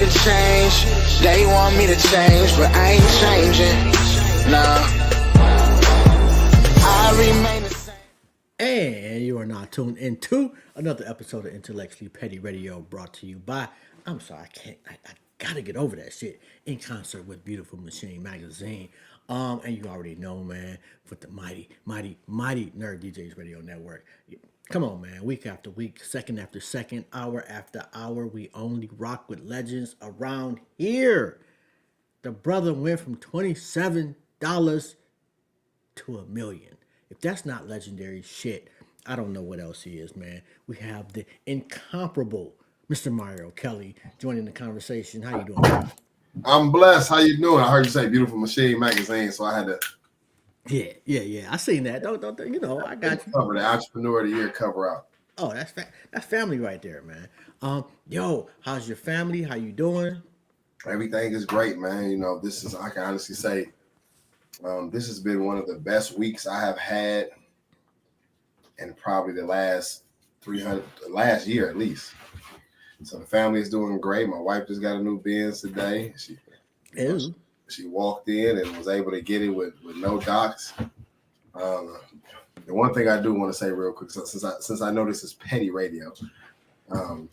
to change. They want me to change, but I ain't changing. Nah, I remain the same. And you are now tuned into another episode of Intellectually Petty Radio, brought to you by, I'm sorry, I gotta get over that shit, in concert with Beautiful Machine Magazine. And you already know, man, with the mighty Nerd DJs Radio Network. Come on, man, week after week, second after second, hour after hour, we only rock with legends around here. The brother went from $27 to $1 million. If that's not legendary shit, I don't know what else he is, man. We have the incomparable Mr. Mario Kelly joining the conversation. How you doing, man? I'm blessed. How you doing? I heard you say Beautiful Machine Magazine, so I had to Yeah. I seen that. Don't I got you. cover the Entrepreneur of the Year cover out. Oh, that's family right there, man. Yo, how's your family? How you doing? Everything is great, man. You know, I can honestly say, this has been one of the best weeks I have had in probably the last year at least. So the family is doing great. My wife just got a new Benz today. She walked in and was able to get it with no docs. The one thing I do want to say real quick, since I know this is petty radio, a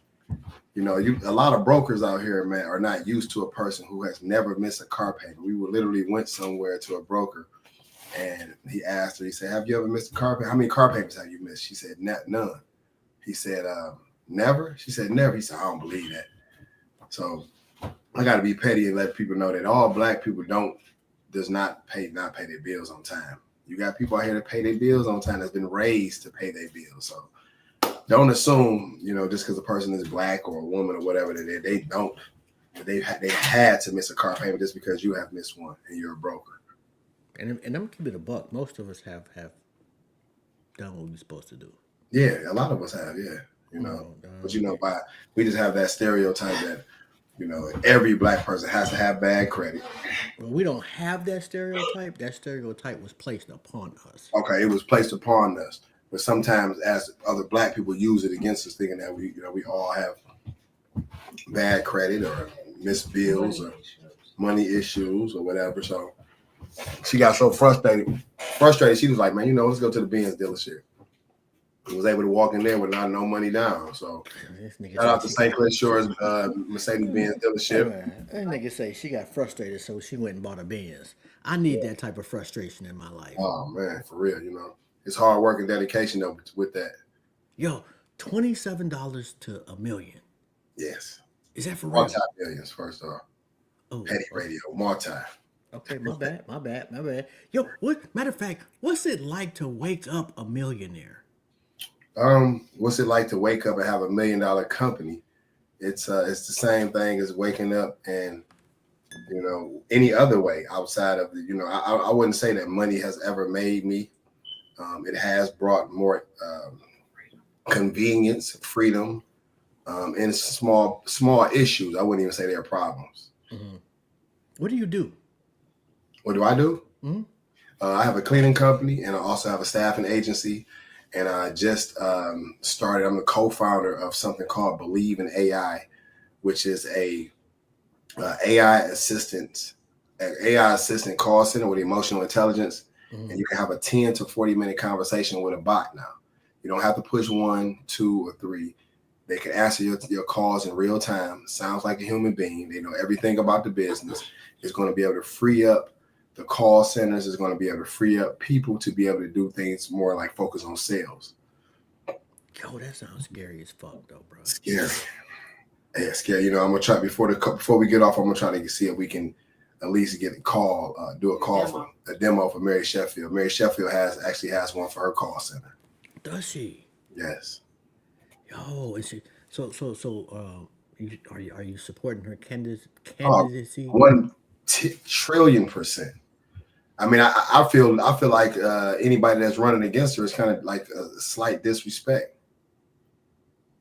lot of brokers out here, man, are not used to a person who has never missed a car payment. We literally went somewhere to a broker, and he asked her, he said, "Have you ever missed a car payment? How many car payments have you missed?" She said, "None." He said, "Never?" She said, "Never." He said, "I don't believe that." So I got to be petty and let people know that all black people does not pay their bills on time. You got people out here that pay their bills on time that's been raised to pay their bills. So don't assume, just because a person is black or a woman or whatever, that they had to miss a car payment just because you have missed one and you're a broker. And I'm gonna keep it a buck. Most of us have done what we're supposed to do. Yeah, a lot of us have, yeah. But we just have that stereotype that every black person has to have bad credit. Well, we don't have that stereotype. That stereotype was placed upon us. Okay, it was placed upon us. But sometimes as other black people use it against us, thinking that we all have bad credit or missed bills or money issues or whatever. So she got so frustrated. She was like, "Man, let's go to the Benz dealership." He was able to walk in there with no money down. So shout out to St. Clair Shores Mercedes-Benz dealership. That nigga say she got frustrated, so she went and bought a Benz. I need that type of frustration in my life. Oh man, for real, it's hard work and dedication though with that. Yo, $27 to $1 million. Yes. Is that for real? Multi-millions, first off. Petty radio, multi. Okay, my bad. Yo, matter of fact, what's it like to wake up a millionaire? What's it like to wake up and have $1 million company? It's the same thing as waking up and any other way outside of the I wouldn't say that money has ever made me. It has brought more convenience, freedom, and small issues. I wouldn't even say they're problems. Mm-hmm. What do you do? What do I do? Mm-hmm. I have a cleaning company, and I also have a staffing agency. And I just started. I'm the co-founder of something called Believe in AI, which is a AI assistant call center with emotional intelligence. Mm-hmm. And you can have a 10 to 40-minute conversation with a bot now. You don't have to push 1, 2, or 3. They can answer your calls in real time. Sounds like a human being. They know everything about the business. It's going to be able to free up the call centers, is going to be able to free up people to be able to do things more like focus on sales. Yo, that sounds scary as fuck, though, bro. Scary. Yeah, scary. I'm gonna try before we get off. I'm gonna try to see if we can at least get a call, for a demo for Mary Sheffield. Mary Sheffield actually has one for her call center. Does she? Yes. Yo, is she? So, are you supporting her candidacy? 1 trillion%. I mean, I feel like anybody that's running against her is kind of like a slight disrespect,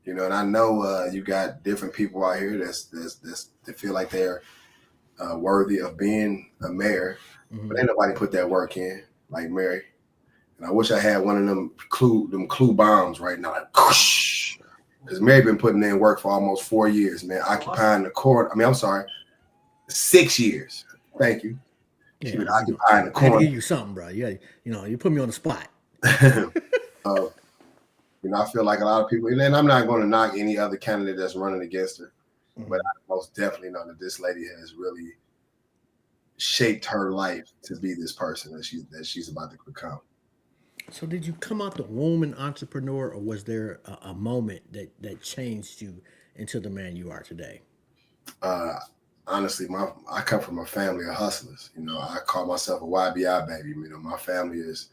and I know you got different people out here that feel like they're worthy of being a mayor, mm-hmm. but ain't nobody put that work in like Mary. And I wish I had one of them clue bombs right now, like, whoosh. because Mary been putting in work for almost 4 years, man, occupying the corner. I mean, I'm sorry, 6 years. Thank you. She's been occupying the I had to corner. give you something, bro. You put me on the spot. I feel like a lot of people, and I'm not going to knock any other candidate that's running against her, but I most definitely know that this lady has really shaped her life to be this person that she's about to become. So did you come out the womb an entrepreneur, or was there a moment that changed you into the man you are today? Honestly, I come from a family of hustlers. I call myself a YBI baby. My family is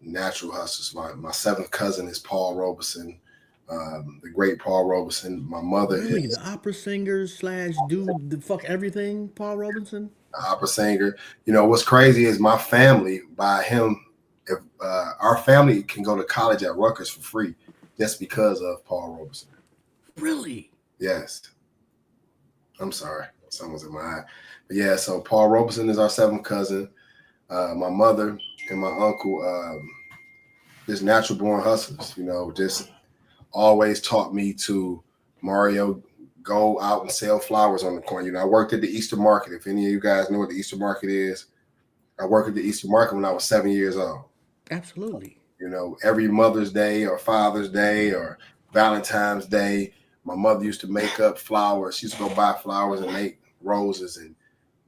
natural hustlers. My seventh cousin is Paul Robeson, the great Paul Robeson. My mother Really, is the opera singer / dude, the fuck everything, Paul Robeson. an opera singer. What's crazy is my family, by him, if our family can go to college at Rutgers for free just because of Paul Robeson. Really? Yes. I'm sorry, someone's in my eye. But yeah, so Paul Robeson is our seventh cousin. My mother and my uncle, just natural born hustlers. Just always taught me to, Mario, go out and sell flowers on the corner. I worked at the Easter Market. If any of you guys know what the Easter Market is, I worked at the Easter Market when I was 7 years old. Absolutely. Every Mother's Day or Father's Day or Valentine's Day, my mother used to make up flowers. She used to go buy flowers and make roses and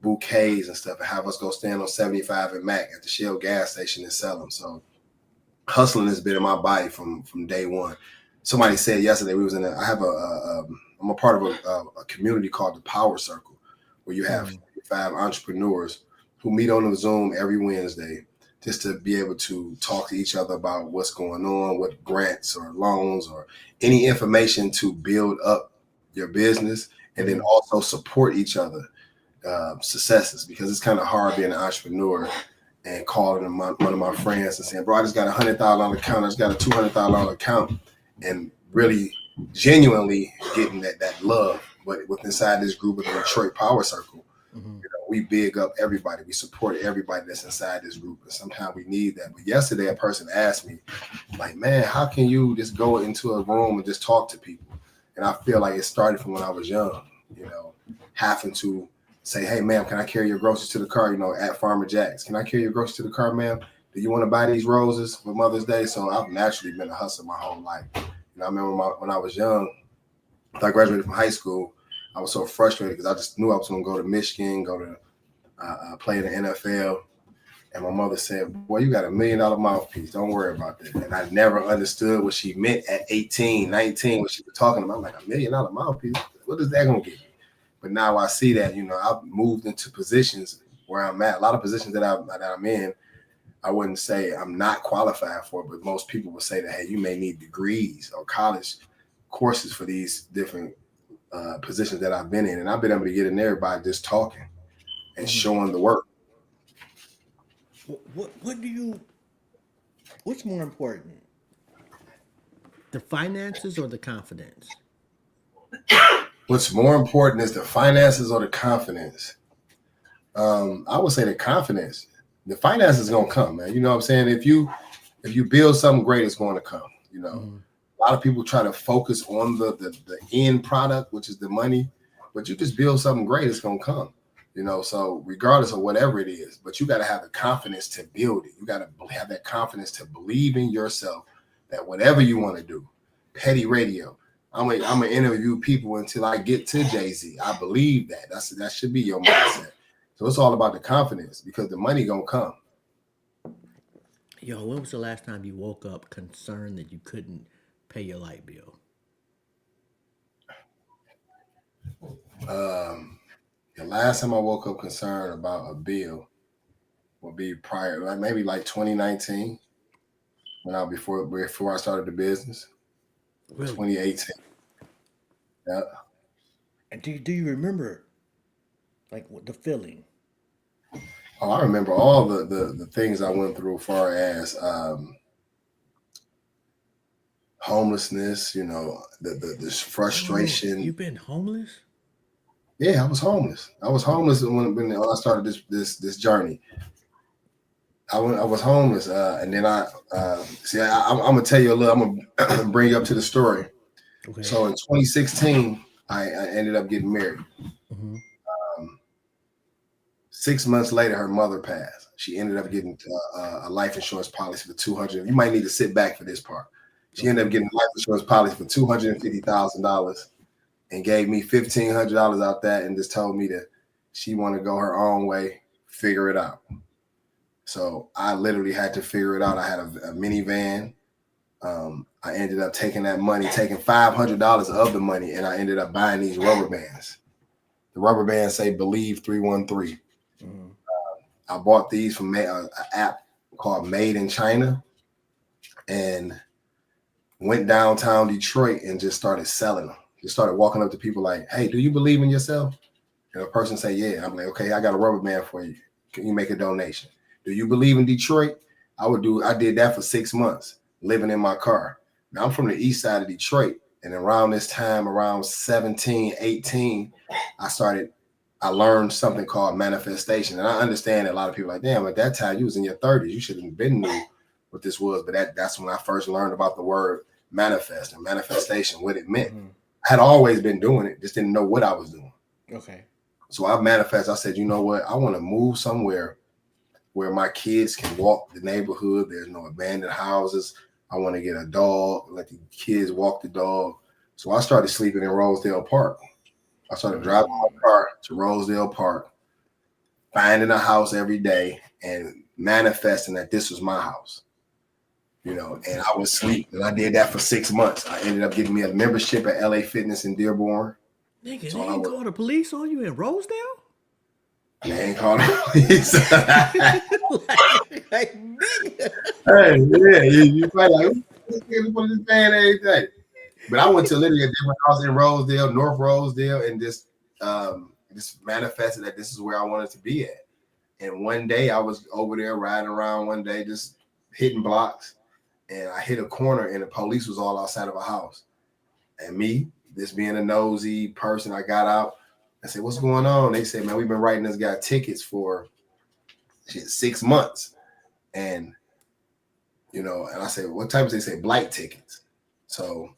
bouquets and stuff and have us go stand on 75 and Mac at the Shell gas station and sell them. So hustling has been in my body from day one. Somebody said yesterday I'm a part of a community called the Power Circle, where you have 5 entrepreneurs who meet on the Zoom every Wednesday just to be able to talk to each other about what's going on, what grants or loans or any information to build up your business, and then also support each other successes, because it's kind of hard being an entrepreneur and calling one of my friends and saying, bro, I just got $100,000 account, I just got a $200,000 account, and really genuinely getting that love. But inside this group of the Detroit Power Circle, we big up everybody. We support everybody that's inside this group. And sometimes we need that. But yesterday, a person asked me, like, man, how can you just go into a room and just talk to people? And I feel like it started from when I was young, having to say, hey, ma'am, can I carry your groceries to the car? At Farmer Jack's. Can I carry your groceries to the car, ma'am? Do you want to buy these roses for Mother's Day? So I've naturally been a hustler my whole life. I remember when I was young, after I graduated from high school, I was so frustrated because I just knew I was going to go to Michigan, go to play in the NFL. And my mother said, boy, you got $1 million mouthpiece. Don't worry about that. And I never understood what she meant at 18, 19, what she was talking about. I'm like, $1 million mouthpiece? What is that going to get me? But now I see that, I've moved into positions where I'm at. A lot of positions that I'm in, I wouldn't say I'm not qualified for, but most people would say that, hey, you may need degrees or college courses for these different positions that I've been in. And I've been able to get in there by just talking and showing the work. What's more important? The finances or the confidence? What's more important is the finances or the confidence? I would say the confidence. The finance is gonna come, man. You know what I'm saying? If you build something great, it's going to come. A lot of people try to focus on the end product, which is the money, but you just build something great, it's gonna come. So regardless of whatever it is, but you got to have the confidence to build it. You got to have that confidence to believe in yourself that whatever you want to do, Petty Radio, I'm gonna interview people until I get to Jay-Z. I believe that. That should be your mindset. So it's all about the confidence, because the money gonna come. Yo, when was the last time you woke up concerned that you couldn't pay your light bill? The last time I woke up concerned about a bill would be prior, maybe 2019, before I started the business. Really? 2018. Yeah. And do you remember the feeling? Oh, I remember all the things I went through, as far as homelessness, this frustration. You've been homeless? Yeah, I was homeless. When I started this journey. I was homeless, and then I'm gonna tell you a little. I'm gonna bring you up to the story. Okay. So in 2016, I ended up getting married. Mm-hmm. 6 months later, her mother passed. She ended up getting a life insurance policy for 200. You might need to sit back for this part. She ended up getting a life insurance policy for $250,000 and gave me $1,500 out that and just told me that she wanted to go her own way, figure it out. So I literally had to figure it out. I had a minivan. I ended up taking that money, taking $500 of the money, and I ended up buying these rubber bands. The rubber bands say Believe 313. Mm-hmm. I bought these from an app called Made in China and went downtown Detroit and just started selling them. Just started walking up to people like, hey, do you believe in yourself? And a person say, yeah. I'm like, okay, I got a rubber band for you. Can you make a donation? Do you believe in Detroit? I did that for 6 months, living in my car. Now I'm from the east side of Detroit. And around this time, around 17, 18, I learned something called manifestation. And I understand that a lot of people are like, damn, at that time you was in your 30s. You should have been knew what this was. But that's when I first learned about the word manifest and manifestation, what it meant. Mm-hmm. I had always been doing it, just didn't know what I was doing. Okay. So I manifest. I said, you know what? I want to move somewhere where my kids can walk the neighborhood. There's no abandoned houses. I want to get a dog, let the kids walk the dog. So I started sleeping in Rosedale Park. I started driving my car to Rosedale Park, finding a house every day and manifesting that this was my house. You know, and I would sleep. And I did that for 6 months. I ended up getting me a membership at LA Fitness in Dearborn. Nigga, so they ain't call the police on you in Rosedale? They ain't call the police. like, nigga. Hey, yeah, you probably like, what is this man everything? But I went to literally a different house in Rosedale, North Rosedale, and just manifested that this is where I wanted to be at. And one day I was over there riding around one day, just hitting blocks, and I hit a corner and the police was all outside of a house. And me, this being a nosy person, I got out. I said, what's going on? They said, man, we've been writing this guy tickets for 6 months. And, you know, and I said, what type? They say blight tickets. So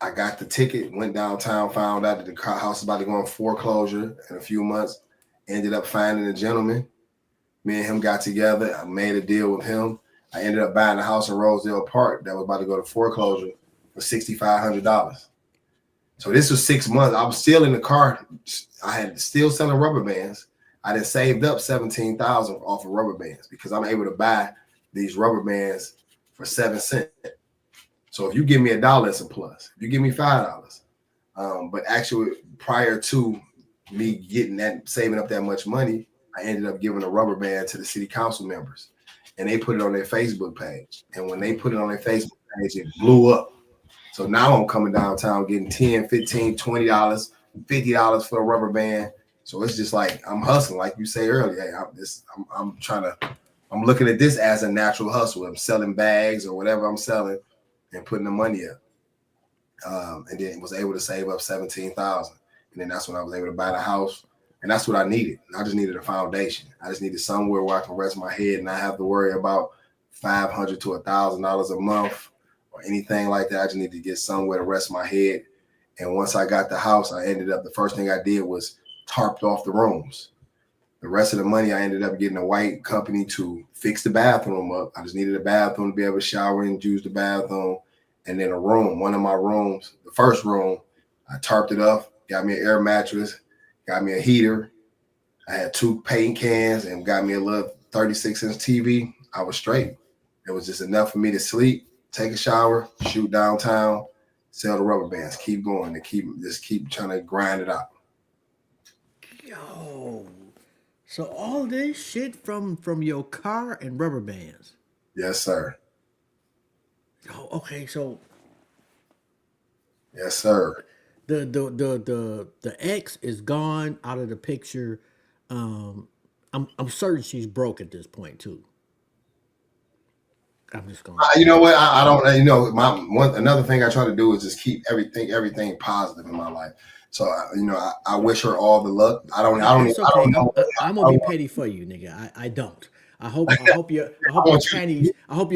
I got the ticket, went downtown, found out that the house is about to go in foreclosure in a few months. Ended up finding a gentleman. Me and him got together. I made a deal with him. I ended up buying a house in Rosedale Park that was about to go to foreclosure for $6,500. So this was 6 months. I was still in the car. I had still selling rubber bands. I then saved up $17,000 off of rubber bands because I'm able to buy these rubber bands for 7 cents. So if you give me $1, it's a plus. If you give me $5. But actually, prior to me getting that, saving up that much money, I ended up giving a rubber band to the city council members, and they put it on their Facebook page. And when they put it on their Facebook page, it blew up. So now I'm coming downtown getting $10, $15, $20, $50 for a rubber band. So it's just like I'm hustling, like you say earlier. Hey, I'm looking at this as a natural hustle. I'm selling bags or whatever I'm selling and putting the money up. And then was able to save up $17,000. And then that's when I was able to buy the house. And that's what I needed. I just needed a foundation. I just needed somewhere where I can rest my head and not have to worry about $500 to $1,000 a month or anything like that. I just needed to get somewhere to rest my head. And once I got the house, the first thing I did was tarped off the rooms. The rest of the money, I ended up getting a white company to fix the bathroom up. I just needed a bathroom to be able to shower and use the bathroom. And then a room, one of my rooms, the first room, I tarped it up, got me an air mattress, got me a heater. I had 2 paint cans and got me a little 36-inch TV. I was straight. It was just enough for me to sleep, take a shower, shoot downtown, sell the rubber bands, keep going, and keep trying to grind it out. Yo, so all this shit from your car and rubber bands. Yes, sir. Oh, okay, so yes, sir. The ex is gone out of the picture. I'm certain she's broke at this point too. I'm just going. You know what? I don't. You know, another thing I try to do is just keep everything positive in my life. So I wish her all the luck. I don't know. I'm gonna be petty for you, nigga. I don't. I hope your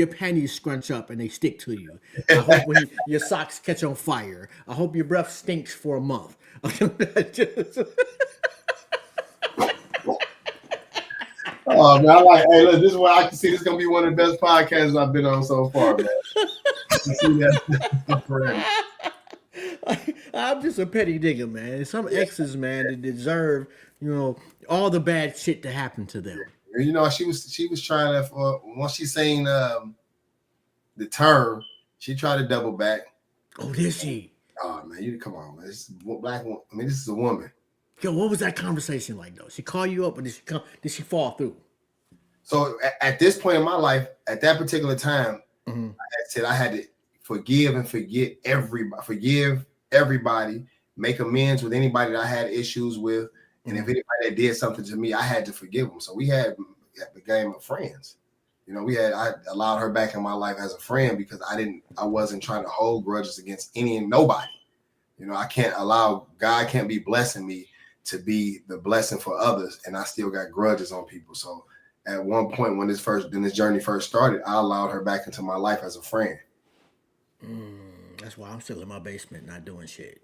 panties scrunch up and they stick to you. I hope when your socks catch on fire. I hope your breath stinks for a month. Oh man, I like. Hey, look, this is what I can see. This is gonna be one of the best podcasts I've been on so far, man. See that? I'm just a petty nigga, man. Some exes, man, that deserve, all the bad shit to happen to them. You know, she was trying to once she seen the term, she tried to double back. Oh, did she? Oh man, you come on, man. This is black woman. I mean, this is a woman. Yo, what was that conversation like though? She called you up, or did she fall through? So at this point in my life, at that particular time, I said I had to forgive and forget everybody, make amends with anybody that I had issues with, and if anybody that did something to me, I had to forgive them. So we had the game of friends. You know, I allowed her back in my life as a friend because I wasn't trying to hold grudges against any and nobody. You know, God can't be blessing me to be the blessing for others, and I still got grudges on people. So at one point when this journey first started, I allowed her back into my life as a friend. That's why I'm still in my basement not doing shit.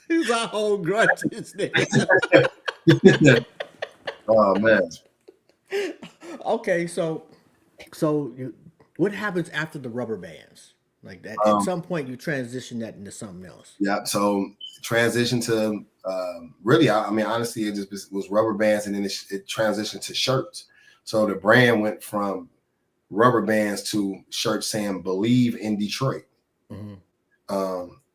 He's a whole grudges, nigga. Oh man. Okay, so what happens after the rubber bands? Like that, at some point you transition that into something else. Yeah. So transition to really, I mean, honestly, it just was rubber bands, and then it transitioned to shirts. So the brand went from rubber bands to shirts saying "Believe in Detroit." And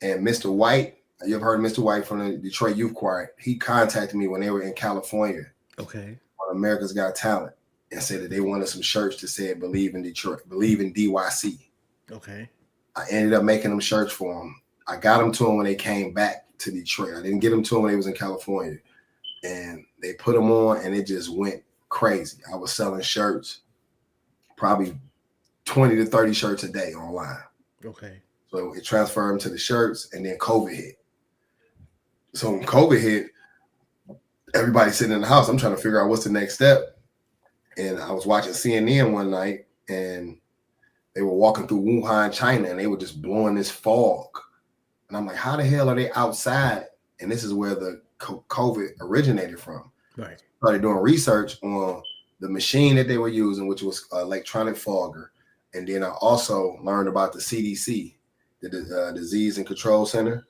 Mr. White, you ever heard of Mr. White from the Detroit Youth Choir? He contacted me when they were in California. Okay. On America's Got Talent, and said that they wanted some shirts to say "Believe in Detroit," "Believe in DYC." Okay. I ended up making them shirts for them. I got them to them when they came back to Detroit. I didn't get them to them when they was in California, and they put them on, and it just went crazy. I was selling shirts, probably 20 to 30 shirts a day online. Okay. So it transferred them to the shirts, and then COVID hit. So when COVID hit, everybody sitting in the house. I'm trying to figure out what's the next step. And I was watching CNN one night, and they were walking through Wuhan, China, and they were just blowing this fog. And I'm like, how the hell are they outside? And this is where the COVID originated from. Right. Started doing research on the machine that they were using, which was electronic fogger. And then I also learned about the CDC, the Disease and Control Center,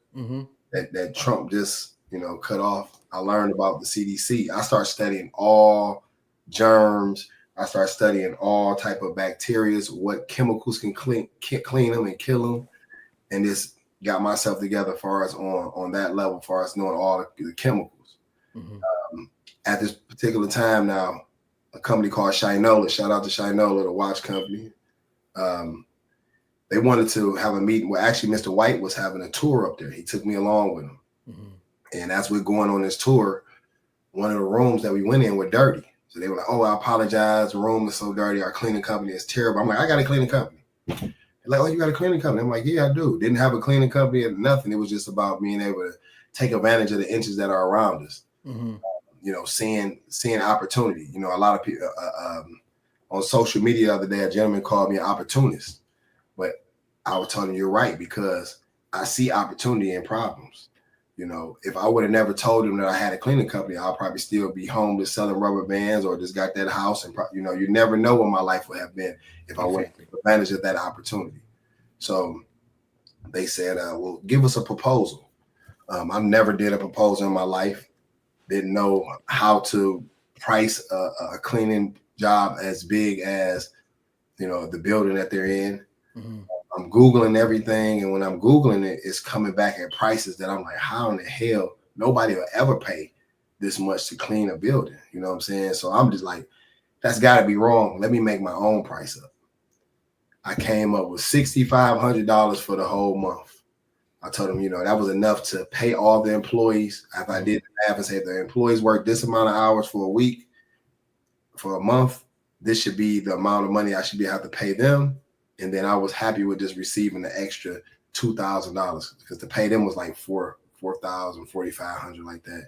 that Trump just, cut off. I learned about the CDC. I started studying all germs. I started studying all type of bacteria, what chemicals can clean them and kill them, and just got myself together as far as on that level, as far as knowing all the chemicals. At this particular time now, a company called Shinola, shout out to Shinola, the watch company, they wanted to have a meeting. Well, actually, Mr. White was having a tour up there. He took me along with him. And as we're going on this tour, one of the rooms that we went in were dirty. So they were like, "Oh, I apologize. The room is so dirty. Our cleaning company is terrible." I'm like, "I got a cleaning company." They're like, "Oh, you got a cleaning company?" I'm like, "Yeah, I do." Didn't have a cleaning company or nothing. It was just about being able to take advantage of the inches that are around us. Seeing opportunity. A lot of people on social media the other day, a gentleman called me an opportunist. But I was telling him, you're right, because I see opportunity in problems. If I would have never told him that I had a cleaning company, I'll probably still be homeless selling rubber bands or just got that house. And, you never know what my life would have been if I wouldn't take advantage of that opportunity. So they said, well, give us a proposal. I've never did a proposal in my life. Didn't know how to price a cleaning job as big as, the building that they're in. I'm Googling everything, and when I'm Googling it, it's coming back at prices that I'm like, how in the hell nobody will ever pay this much to clean a building? You know what I'm saying? So I'm just like, that's got to be wrong. Let me make my own price up. I came up with $6,500 for the whole month. I told them, that was enough to pay all the employees. After I did the math and said the employees work this amount of hours for a week, for a month, this should be the amount of money I should have to pay them. And then I was happy with just receiving the extra $2,000 because to pay them was like $4,000, $4,500 like that.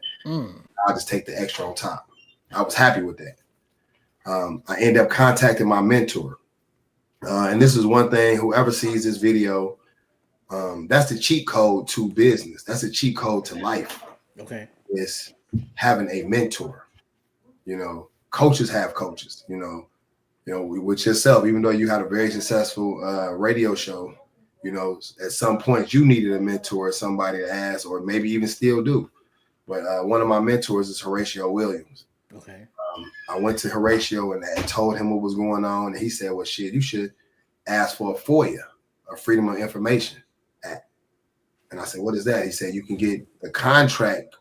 I'll just take the extra on top. I was happy with that. I end up contacting my mentor. And this is one thing, whoever sees this video, that's the cheat code to business. That's a cheat code to life. Okay. Is having a mentor. You know, coaches have coaches, you know, with yourself, even though you had a very successful radio show, you know, at some point you needed a mentor, somebody to ask, or maybe even still do. But one of my mentors is Horatio Williams. Okay. I went to Horatio and told him what was going on. And he said, well, shit, you should ask for a FOIA, a Freedom of Information Act. And I said, what is that? He said, you can get the contract.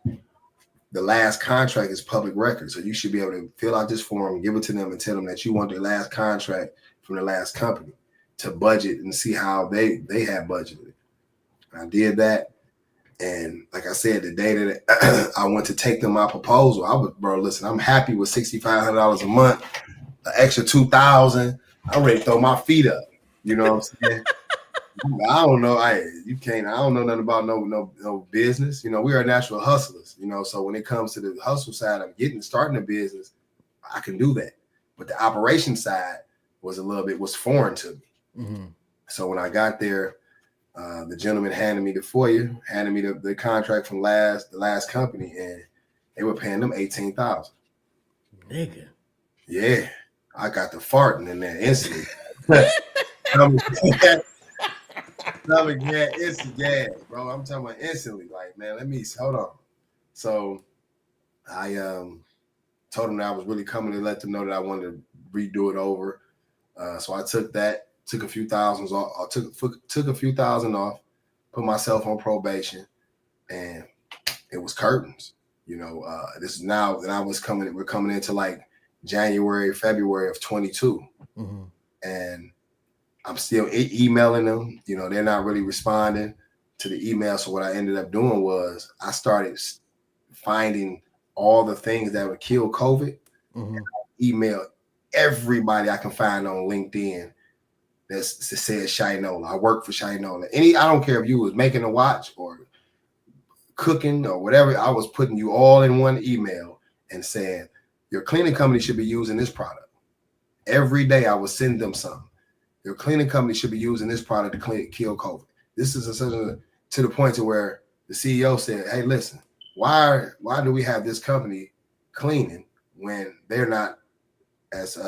The last contract is public record. So you should be able to fill out this form, give it to them and tell them that you want the last contract from the last company to budget and see how they have budgeted. And I did that. And like I said, the day that I went to take them my proposal, I was, bro, listen, I'm happy with $6,500 a month, an extra $2,000. I'm ready to throw my feet up. You know what I'm saying? I don't know. I don't know nothing about no business. You know, we are natural hustlers, you know. So when it comes to the hustle side of starting a business, I can do that. But the operation side was foreign to me. Mm-hmm. So when I got there, the gentleman handed me the FOIA, handed me the contract from the last company, and they were paying them $18,000. Nigga. Yeah. I got the farting in there instantly. Instant gas, bro. I'm talking about instantly. Like, man, hold on. So I told them that I was really coming to let them know that I wanted to redo it over. So I took a few thousands off. I took a few thousand off, put myself on probation, and it was curtains. You know, this is now that we're coming into like January, February of 22. Mm-hmm. And I'm still emailing them. You know, they're not really responding to the email. So what I ended up doing was I started finding all the things that would kill COVID. Mm-hmm. And I emailed everybody I can find on LinkedIn that says Shinola. I work for Shinola. I don't care if you was making a watch or cooking or whatever. I was putting you all in one email and saying, your cleaning company should be using this product. Every day I would send them some. Your cleaning company should be using this product to kill COVID. This is to the point to where the CEO said, hey, listen, why do we have this company cleaning when they're not as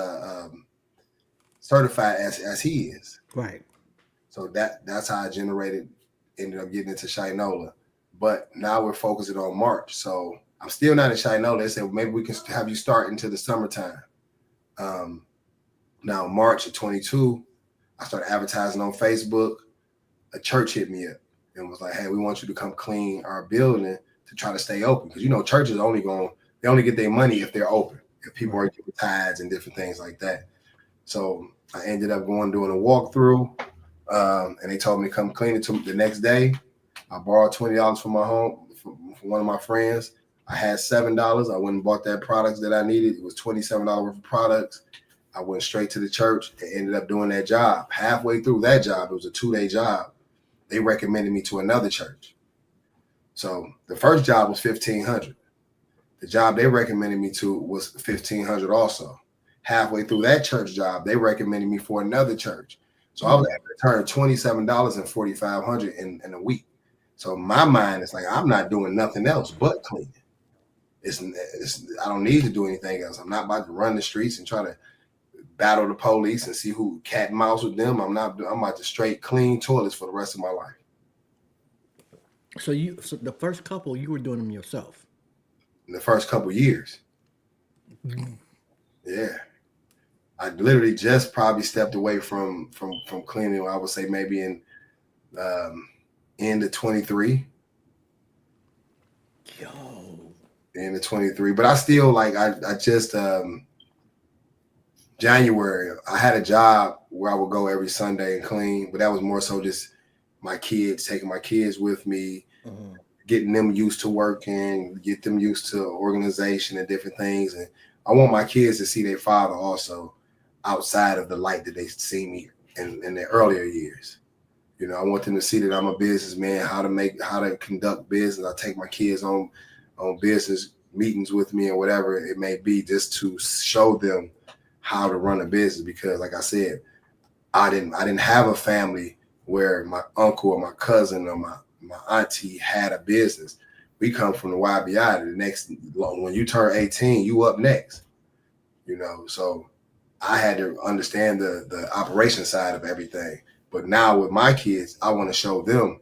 certified as he is? Right. So that's how I ended up getting into Shinola. But now we're focusing on March. So I'm still not in Shinola. They said, well, maybe we can have you start into the summertime. Now, March of 22, I started advertising on Facebook. A church hit me up and was like, hey, we want you to come clean our building to try to stay open. Because, you know, churches only get their money if they're open, if people are giving tithes and different things like that. So I ended up doing a walkthrough, and they told me to come clean it the next day. I borrowed $20 from my home, from one of my friends. I had $7. I went and bought that products that I needed. It was $27 worth of products. I went straight to the church and ended up doing that job. Halfway through that job, it was a 2-day job. They recommended me to another church. So the first job was $1,500. The job they recommended me to was $1,500 also. Halfway through that church job, they recommended me for another church. So I was able to turn $27 and $4,500 in a week. So my mind is like, I'm not doing nothing else but cleaning. I don't need to do anything else. I'm not about to run the streets and try to battle the police and see who cat and mouse with them. I'm about to straight clean toilets for the rest of my life. So the first couple, you were doing them yourself? In the first couple years. Mm-hmm. Yeah. I literally just probably stepped away from cleaning, I would say maybe in end of 23. End of 23. But I still I just January, I had a job where I would go every Sunday and clean, but that was more so just my kids, taking my kids with me, getting them used to working, get them used to organization and different things. And I want my kids to see their father also outside of the light that they see me in their earlier years. You know, I want them to see that I'm a businessman, how to conduct business. I take my kids on business meetings with me or whatever it may be, just to show them how to run a business, because like I said, I didn't have a family where my uncle or my cousin or my auntie had a business. We come from the YBI. The next, when you turn 18, you up next. You know, so I had to understand the operation side of everything. But now with my kids, I want to show them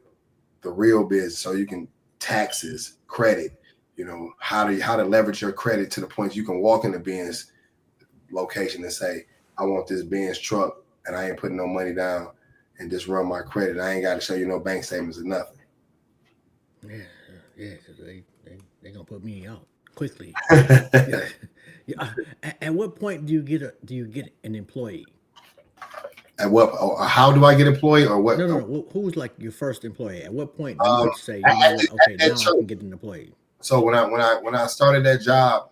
the real business. So you can taxes, credit, you know, how to leverage your credit to the point you can walk in the Benz location and say, I want this Benz truck, and I ain't putting no money down, and just run my credit. I ain't got to show you no bank statements or nothing. Yeah, because they gonna put me out quickly. Yeah. At what point do you get an employee? At what? Or how do I get employed, or what? No. Who's like your first employee? At what point do you say, you know what? Okay, now I can get an employee? So when I started that job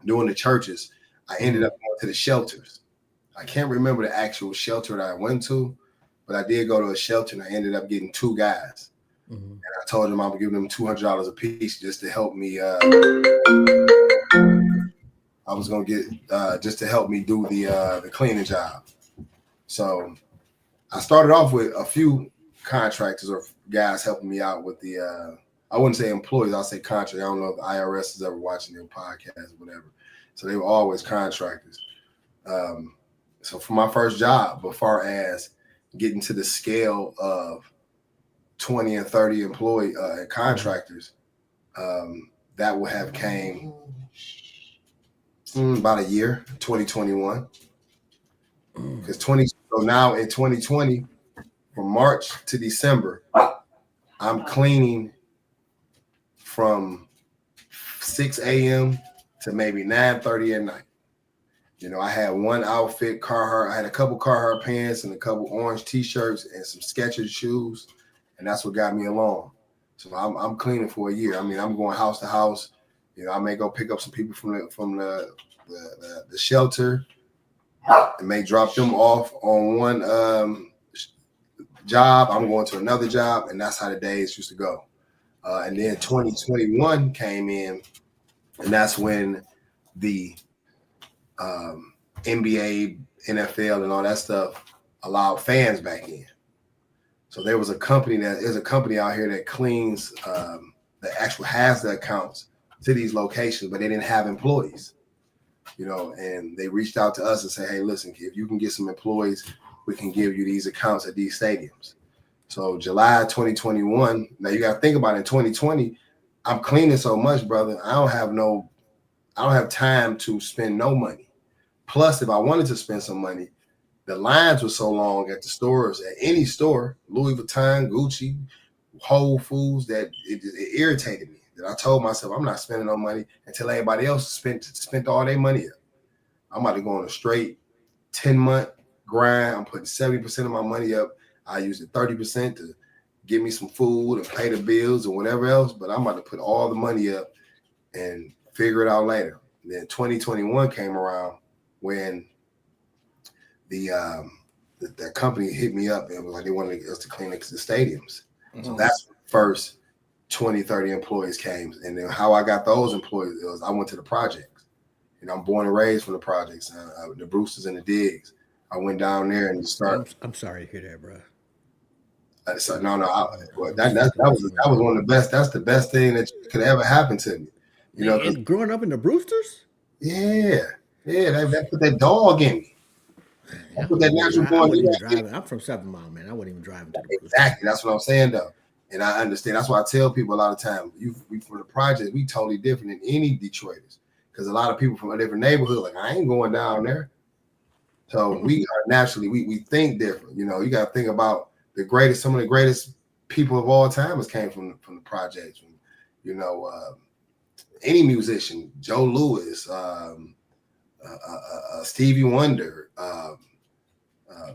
doing the churches, I ended up going to the shelters. I can't remember the actual shelter that I went to, but I did go to a shelter, and I ended up getting 2 guys. And I told them I would give them $200 a piece just to help me. I was gonna get just to help me do the cleaning job. So I started off with a few contractors or guys helping me out with the. I wouldn't say employees, I'll say contractors. I don't know if the IRS is ever watching their podcast or whatever. So they were always contractors. So for my first job, as far as getting to the scale of 20 and 30 employee contractors, that would have came about a year, 2021. Because so now in 2020, from March to December, I'm cleaning from 6 a.m. to maybe 9:30 at night. You know, I had one outfit, Carhartt. I had a couple Carhartt pants and a couple orange t-shirts and some Skechers shoes, and that's what got me along. So I'm cleaning for a year. I mean, I'm going house to house. You know, I may go pick up some people from the shelter, and may drop them off on one job. I'm going to another job, and that's how the days used to go. And then 2021 came in, and that's when the NBA, NFL, and all that stuff allowed fans back in. So there's a company out here that cleans, that actually has the accounts to these locations, but they didn't have employees. You know, and they reached out to us and said, hey, listen, if you can get some employees, we can give you these accounts at these stadiums. So July 2021, now you got to think about it, in 2020, I'm cleaning so much, brother. I don't have time to spend no money. Plus, if I wanted to spend some money, the lines were so long at the stores, at any store, Louis Vuitton, Gucci, Whole Foods, that it irritated me. That I told myself I'm not spending no money until everybody else spent all their money up. I'm about to go on a straight 10-month grind. I'm putting 70% of my money up. I use the 30% to get me some food and pay the bills or whatever else, but I'm about to put all the money up and figure it out later. And then 2021 came around when the company hit me up and was like they wanted us to clean the stadiums. So that's when first 20, 30 employees came. And then how I got those employees was I went to the projects. You know, I'm born and raised from the projects, the Brewsters and the Digs. I went down there and started. I'm sorry to hear that, bro. So that was one of the best. That's the best thing that could ever happen to me. You know, growing up in the Brewsters. Yeah, they put that dog in me. Put that natural born. I'm from 7 Mile, man. I wouldn't even drive into the Brewsters. Exactly, that's what I'm saying, though. And I understand. That's why I tell people a lot of times, we from the project, we totally different than any Detroiters. Because a lot of people from a different neighborhood, like, I ain't going down there. So we are naturally, we think different. You know, you got to think about some of the greatest people of all time came from the projects. You know, any musician, Joe Louis, Stevie Wonder,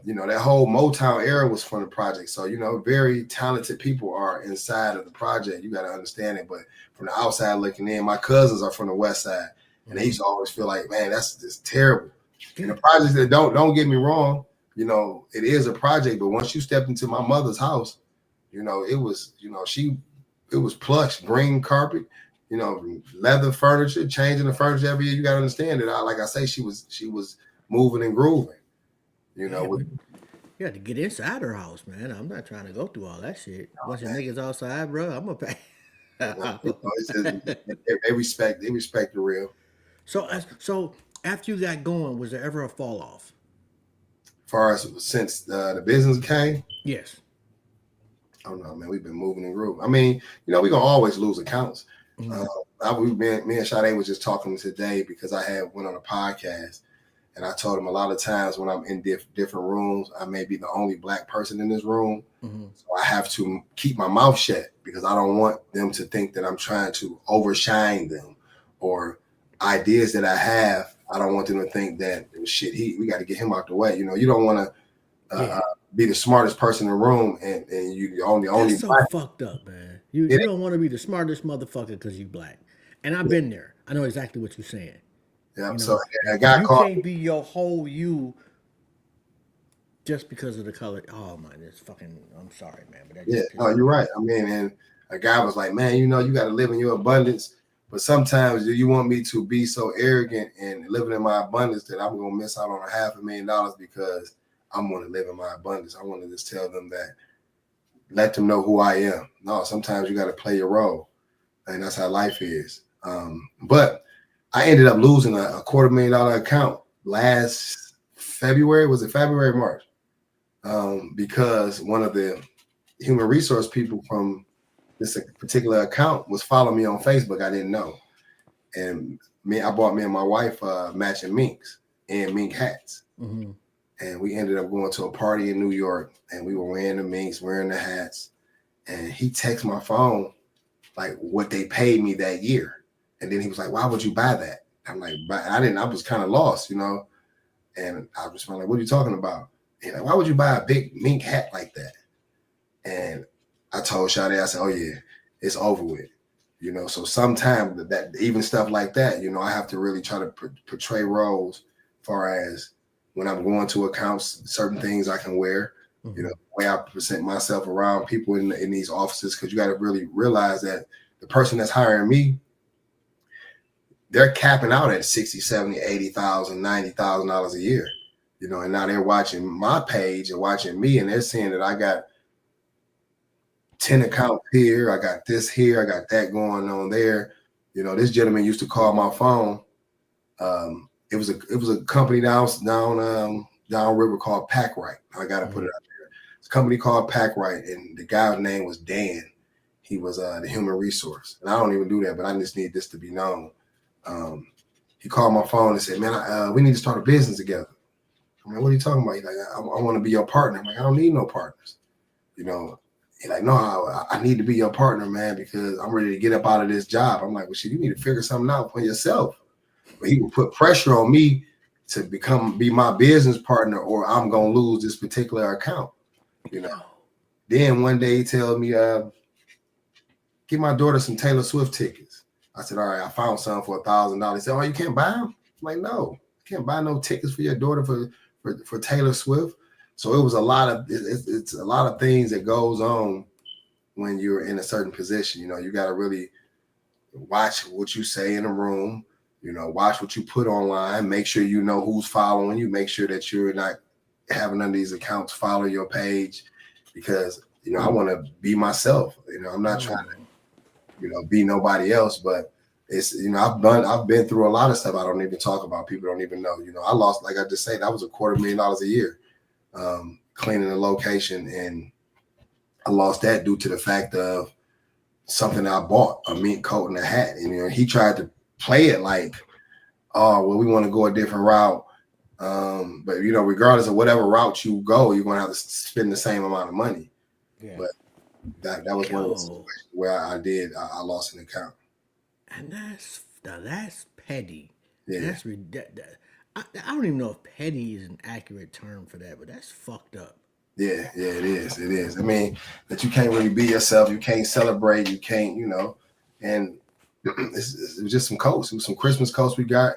you know, that whole Motown era was from the project. So, you know, very talented people are inside of the project. You got to understand it. But from the outside looking in, my cousins are from the West Side, and they used to always feel like, man, that's just terrible. And the projects that don't get me wrong, you know, it is a project. But once you stepped into my mother's house, you know, it was, you know, it was plush, green carpet, you know, leather furniture, changing the furniture every year. You got to understand that. Like I say, she was moving and grooving. You know, Yeah, with, you have to get inside her house, man. I'm not trying to go through all that shit. Bunch of niggas outside, bro. I'm gonna pay. it's just, they respect the real. So after you got going, was there ever a fall off? As far as since the business came, Yes. I don't know, man. We've been moving and grooving. I mean, you know, we're gonna always lose accounts. Mhm. Me and Sade was just talking today because I had went on a podcast, and I told him a lot of times when I'm in different rooms, I may be the only black person in this room, so I have to keep my mouth shut because I don't want them to think that I'm trying to overshine them or ideas that I have. I don't want them to think that shit. We got to get him out the way. You know, you don't want to. Yeah. Be the smartest person in the room, and you the only That's so black. fucked up, man. You don't want to be the smartest motherfucker because you black. And I've been there. I know exactly what you're saying. Yeah. You know, So a guy you called. can't be your whole you just because of the color. Oh man, it's fucking. I'm sorry, man, but that Yeah, just no, you're right. I mean, and a guy was like, "Man, you know, you got to live in your abundance." But sometimes you want me to be so arrogant and living in my abundance that I'm gonna miss out on $500,000 because I'm gonna live in my abundance. I want to just tell them that, let them know who I am. No, sometimes you got to play your role, and that's how life is. But I ended up losing a $250,000 account last February. Was it February, March? Because one of the human resource people from this particular account was following me on Facebook. I didn't know, and I bought me and my wife matching minks and mink hats, and we ended up going to a party in New York, and we were wearing the minks, wearing the hats, and he texted my phone like what they paid me that year, and then he was like, "Why would you buy that?" I'm like, "I didn't." I was kind of lost, you know, and I was like, "What are you talking about?" And like, "Why would you buy a big mink hat like that?" And I told Sade, I said, "Oh yeah, it's over with." You know, so sometimes that even stuff like that, you know, I have to really try to portray roles as far as when I'm going to accounts, certain things I can wear, you know, the way I present myself around people in these offices, because you got to really realize that the person that's hiring me, they're capping out at 60, 70, 80,000, $90,000 a year, you know, and now they're watching my page and watching me, and they're seeing that I got 10 accounts here, I got this here, I got that going on there. You know, this gentleman used to call my phone. It was a company down river called Packrite. I got to put it out there. It's a company called Packrite, and the guy's name was Dan. He was the human resource, and I don't even do that, but I just need this to be known. He called my phone and said, "Man, we need to start a business together." I'm like, "What are you talking about?" He's like, I want to be your partner." I'm like, "I don't need no partners." You know, he's like, "No, I need to be your partner, man, because I'm ready to get up out of this job." I'm like, "Well, shit, you need to figure something out for yourself." But he would put pressure on me to be my business partner, or I'm gonna lose this particular account. You know. Then one day he tells me, "Give my daughter some Taylor Swift tickets." I said, "All right, I found some for $1,000." He said, "Oh, you can't buy them?" I'm like, "No, I can't buy no tickets for your daughter for Taylor Swift." So it was it's a lot of things that goes on when you're in a certain position. You know, you got to really watch what you say in a room. You know, watch what you put online. Make sure you know who's following you. Make sure that you're not having none of these accounts follow your page, because you know I want to be myself. You know, I'm not trying to, you know, be nobody else. But it's, you know, I've been through a lot of stuff I don't even talk about. People don't even know. You know, I lost, like I just said, that was $250,000 a year cleaning the location, and I lost that due to the fact of something I bought, a mink coat and a hat. And you know, he tried to play it like, "Oh, well, we want to go a different route." But you know, regardless of whatever route you go, you're gonna have to spend the same amount of money. Yeah. But that was one of the situations where I lost an account. And that's petty. Yeah. That's I don't even know if petty is an accurate term for that, but that's fucked up. Yeah, it is. It is. I mean, that you can't really be yourself. You can't celebrate. You can't, you know. And it was just some coats. It was some Christmas coats we got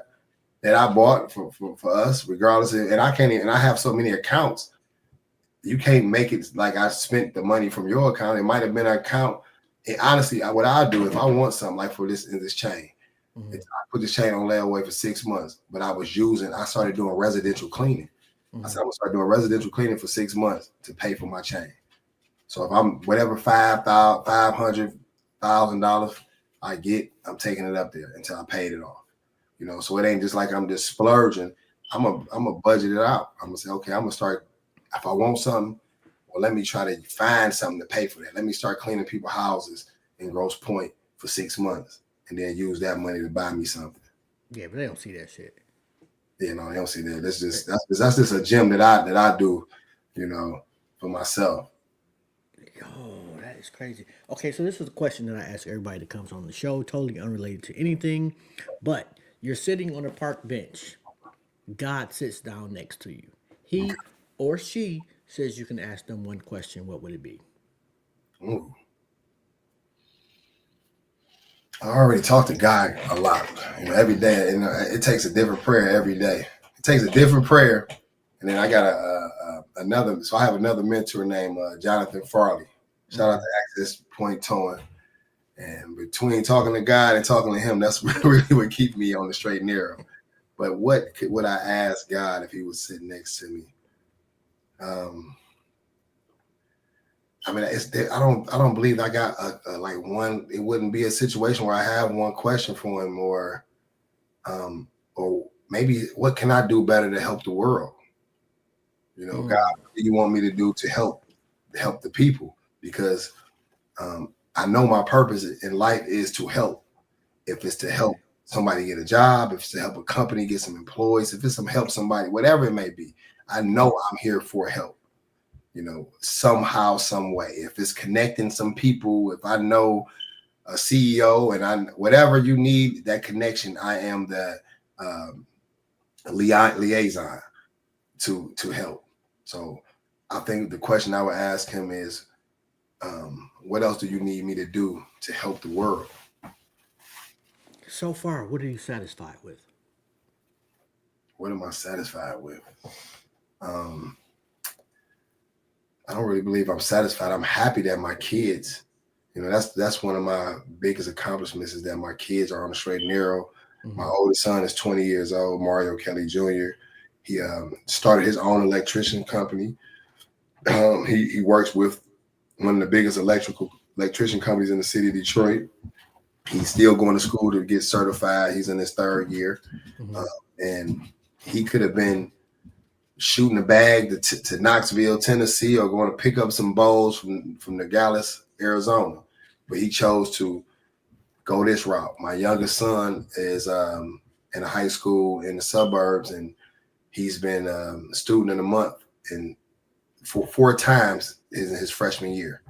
that I bought for us, regardless. And I can't even. I have so many accounts. You can't make it like I spent the money from your account. It might have been an account. And honestly, what I do if I want something like for this in this chain, Mm-hmm. I put this chain on layaway for 6 months, but I started doing residential cleaning. I said, I'm gonna start doing residential cleaning for 6 months to pay for my chain. So if I'm whatever $500,000 I get, I'm taking it up there until I paid it off. You know, so it ain't just like I'm just splurging. I'm a budget it out. I'm gonna say, okay, I'm gonna start. If I want something, well, let me try to find something to pay for that. Let me start cleaning people's houses in Grosse Pointe for 6 months, and then use that money to buy me something. Yeah, but they don't see that shit. You know, they don't see that. That's just a gem that I do, you know, for myself. Oh, that is crazy. Okay, so this is a question that I ask everybody that comes on the show, totally unrelated to anything. But you're sitting on a park bench. God sits down next to you. He or she says you can ask them one question. What would it be? Ooh. I already talk to God a lot, you know, every day. And it takes a different prayer every day. It takes a different prayer, and then I got another. So I have another mentor named Jonathan Farley. Shout out to Access Point Towing. And between talking to God and talking to him, that's really what keeps me on the straight and narrow. But what would I ask God if he was sitting next to me? I mean, I don't believe I got a like one. It wouldn't be a situation where I have one question for him, or maybe what can I do better to help the world? You know, God, what do you want me to do to help the people? Because I know my purpose in life is to help. If it's to help somebody get a job, if it's to help a company get some employees, if it's to help somebody, whatever it may be, I know I'm here for help. You know, somehow, some way. If it's connecting some people, if I know a CEO and whatever you need, that connection, I am the liaison to help. So I think the question I would ask him is, what else do you need me to do to help the world? So far, what are you satisfied with? What am I satisfied with? I don't really believe I'm satisfied. I'm happy that my kids, you know, that's one of my biggest accomplishments is that my kids are on the straight and narrow. Mm-hmm. My oldest son is 20 years old, Mario Kelly Jr. He started his own electrician company. He works with one of the biggest electrician companies in the city of Detroit. He's still going to school to get certified. He's in his third year. Mm-hmm. And he could have been shooting a bag to Knoxville, Tennessee, or going to pick up some bowls from Nogales, Arizona. But he chose to go this route. My youngest son is in a high school in the suburbs, and he's been a student of the month and for 4 times in his freshman year.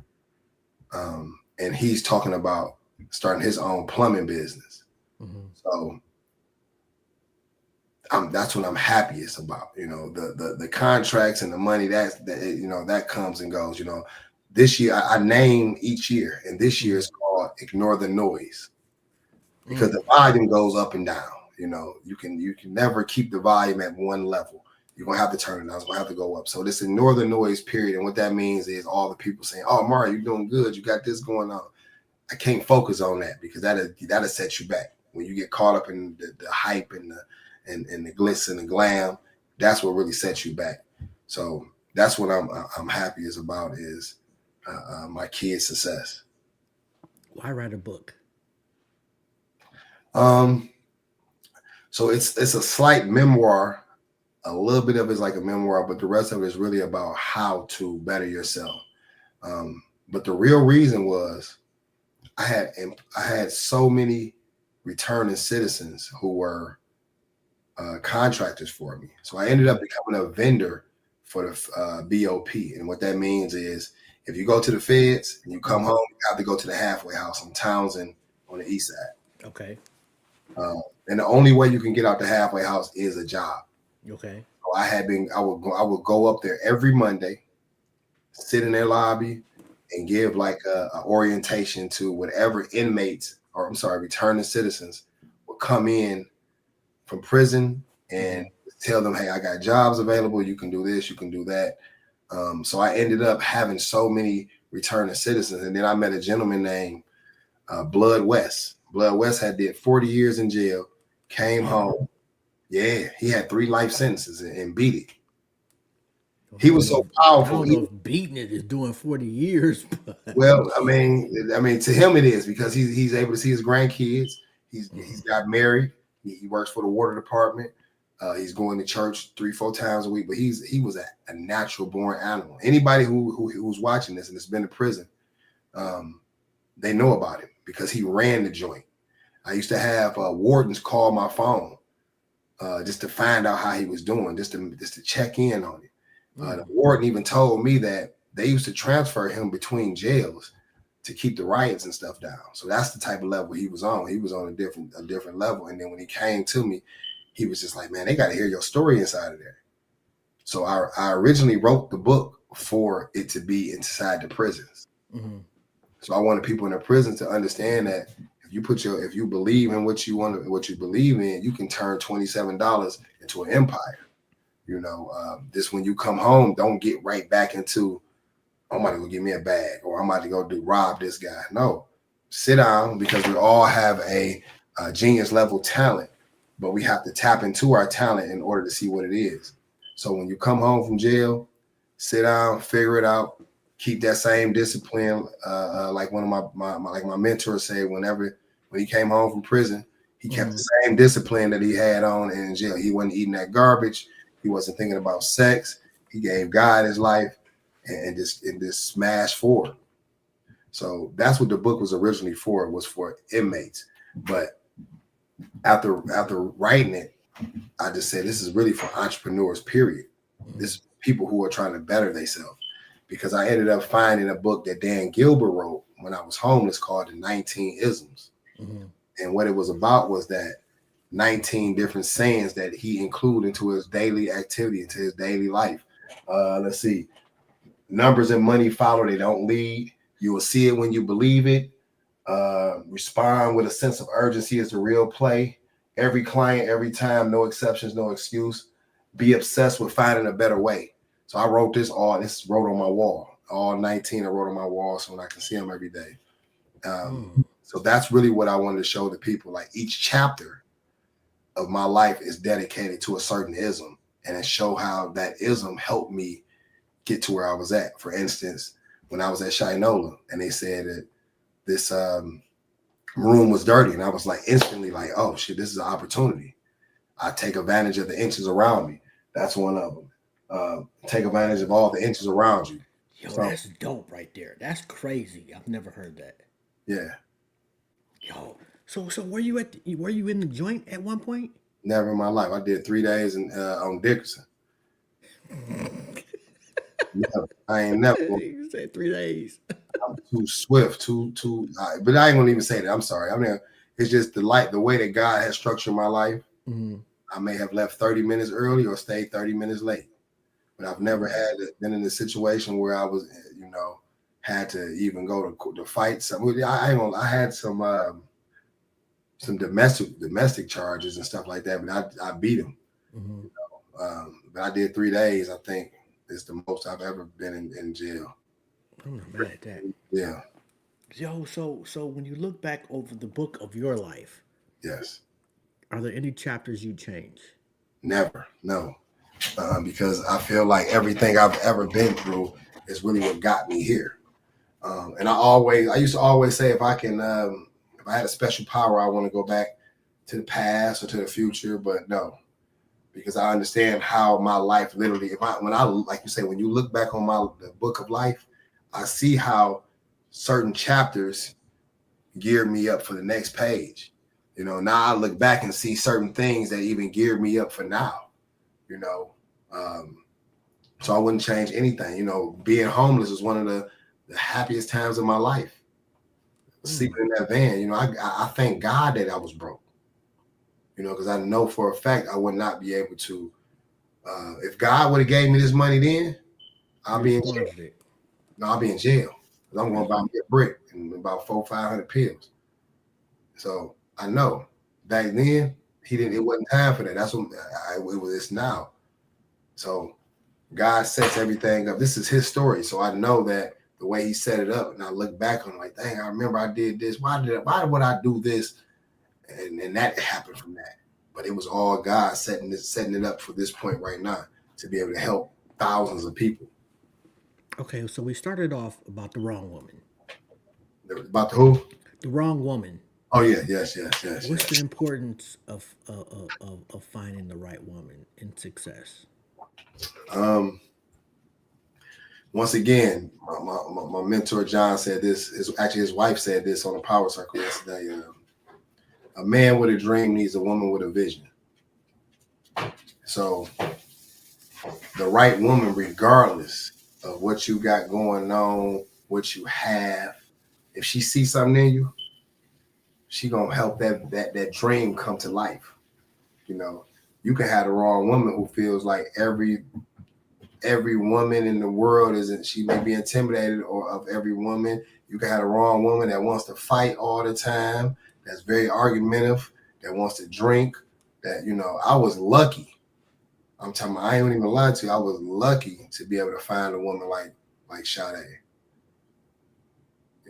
And he's talking about starting his own plumbing business. Mm-hmm. So that's what I'm happiest about. You know, the contracts and the money that you know that comes and goes. You know, this year I name each year, and this year is called Ignore the Noise, because the volume goes up and down. You know, you can never keep the volume at one level. You're gonna have to turn it down. It's gonna have to go up. So this Ignore the Noise period, and what that means is all the people saying, "Oh, Mario, you're doing good. You got this going on." I can't focus on that because that'll set you back when you get caught up in the hype and the glitz and the glam. That's what really sets you back. So that's what I'm happiest about is my kids' success. Why write a book? So it's a slight memoir. A little bit of it's like a memoir, but the rest of it is really about how to better yourself. But the real reason was I had so many returning citizens who were contractors for me. So I ended up becoming a vendor for the BOP. And what that means is if you go to the feds and you come home, you have to go to the halfway house in Townsend on the east side. Okay. And the only way you can get out the halfway house is a job. Okay. So I would go up there every Monday, sit in their lobby and give like a orientation to whatever inmates, or I'm sorry, returning citizens would come in from prison and tell them, hey, I got jobs available. You can do this, you can do that. So I ended up having so many returning citizens. And then I met a gentleman named Blood West. Blood West had did 40 years in jail, came home. Yeah, he had 3 life sentences and beat it. He was so I powerful. don't know if beating it is doing 40 years, but Well, I mean, to him it is because he's able to see his grandkids. He's got married. He works for the water department. He's going to church 3-4 times a week. But he was a natural born animal. Anybody who's watching this and has been to prison, they know about him because he ran the joint. I used to have wardens call my phone just to find out how he was doing, just to check in on it. The warden even told me that they used to transfer him between jails to keep the riots and stuff down. So that's the type of level he was on. He was on a different level. And then when he came to me, he was just like, man, they got to hear your story inside of there. So I originally wrote the book for it to be inside the prisons. Mm-hmm. So I wanted people in the prison to understand that if you believe in what you believe in, you can turn $27 into an empire. This when you come home, don't get right back into, I'm about to go get me a bag or I'm about to go rob this guy. No, sit down because we all have a genius level talent, but we have to tap into our talent in order to see what it is. So when you come home from jail, sit down, figure it out, keep that same discipline. Like one of my mentors said, when he came home from prison, he kept the same discipline that he had on in jail. He wasn't eating that garbage. He wasn't thinking about sex. He gave God his life and just smashed forward. So that's what the book was originally for. It was for inmates. But after writing it, I just said this is really for entrepreneurs, period. This is people who are trying to better themselves. Because I ended up finding a book that Dan Gilbert wrote when I was homeless called The 19 Isms. Mm-hmm. And what it was about was that 19 different sayings that he included into his daily activity, into his daily life. Let's see. Numbers and money follow, they don't lead. You will see it when you believe it. Respond with a sense of urgency is the real play. Every client, every time, no exceptions, no excuse. Be obsessed with finding a better way. So I wrote this wrote on my wall. All 19 I wrote on my wall so I can see them every day. So that's really what I wanted to show the people. Like each chapter of my life is dedicated to a certain ism and it show how that ism helped me get to where I was at. For instance, when I was at Shinola and they said that this room was dirty and I was like instantly like, oh shit, this is an opportunity. I take advantage of the inches around me. That's one of them. Take advantage of all the inches around you. Yo, that's dope right there. That's crazy. I've never heard that. Yeah. Yo, so were you in the joint at one point? Never in my life. I did 3 days on Dickerson. Never. I ain't never. You said 3 days. I'm too swift, but I ain't gonna even say that. I'm sorry. I mean, it's just the way that God has structured my life. Mm-hmm. I may have left 30 minutes early or stayed 30 minutes late, but I've never been in a situation where I was, had to even go to fight something. I had some domestic charges and stuff like that, but I beat them. Mm-hmm. But I did 3 days. I think it's the most I've ever been in jail. I'm not mad at that. Yeah. Yo, so when you look back over the book of your life, yes, are there any chapters you change? Never, no, because I feel like everything I've ever been through is really what got me here. And I used to always say if I had a special power, I want to go back to the past or to the future, but no, because I understand how my life literally, like you say, when you look back on the book of life, I see how certain chapters geared me up for the next page. Now I look back and see certain things that even geared me up for now, so I wouldn't change anything. Being homeless was one of the happiest times of my life. Sleeping in that van, I thank God that I was broke, because I know for a fact I would not be able to, if God would have gave me this money then, I'll be in jail. No, I'll be in jail. I'm going to buy me a brick and about 400-500 pills. So I know back then it wasn't time for that. That's what it's now. So God sets everything up. This is his story. So I know that the way he set it up, and I look back on it like, dang, I remember I did this. Why would I do this? And that happened from that. But it was all God setting it up for this point right now to be able to help thousands of people. Okay, so we started off about the wrong woman. About the who? The wrong woman. Oh yeah, yes. What's the importance of finding the right woman in success? Once again, my mentor John said this. His wife said this on a power circle yesterday. A man with a dream needs a woman with a vision. So the right woman, regardless of what you got going on, what you have, if she sees something in you, she gonna help that dream come to life. You know, you can have the wrong woman who feels like every woman in the world isn't. She may be intimidated or of every woman. You can have the wrong woman that wants to fight all the time, that's very argumentative, that wants to drink. That, you know, I was lucky. I'm telling you, I ain't even lie to you. I was lucky to be able to find a woman like Sade.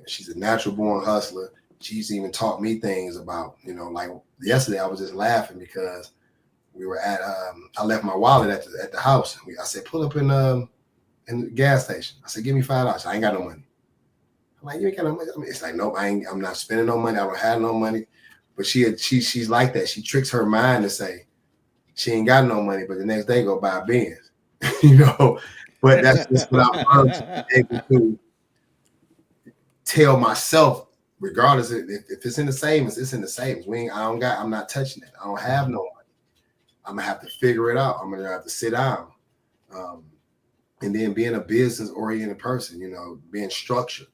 She's a natural born hustler. She's even taught me things about, you know, like yesterday I was just laughing because we were at I left my wallet at the house. I said, pull up in the gas station. I said, give me $5. I ain't got no money. I'm like, you ain't got no money? I mean, it's like, nope, I'm not spending no money. I don't have no money. But she's like that. She tricks her mind to say she ain't got no money, but the next day go buy a Benz. You know, but that's just what I've learned to be able to tell myself, regardless if it's in the savings, it's in the savings. I'm not touching it. I don't have no money. I'm gonna have to figure it out. I'm gonna have to sit down. And then being a business-oriented person, you know, being structured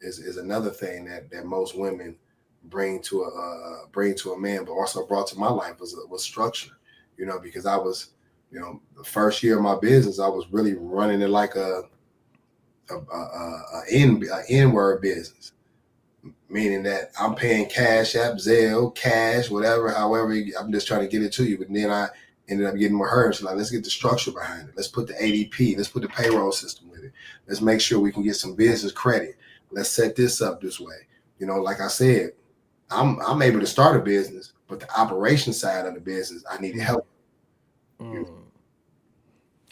is another thing that most women bring to a man, but also brought to my life was structure. You know, because I was, you know, the first year of my business, I was really running it like a N-word business, meaning that I'm paying Cash App, Zelle, cash, whatever, however, I'm just trying to get it to you. But then I ended up getting with her, and she's like, let's get the structure behind it. Let's put the ADP, let's put the payroll system with it. Let's make sure we can get some business credit. Let's set this up this way. You know, like I said, I'm able to start a business, but the operation side of the business, I need help.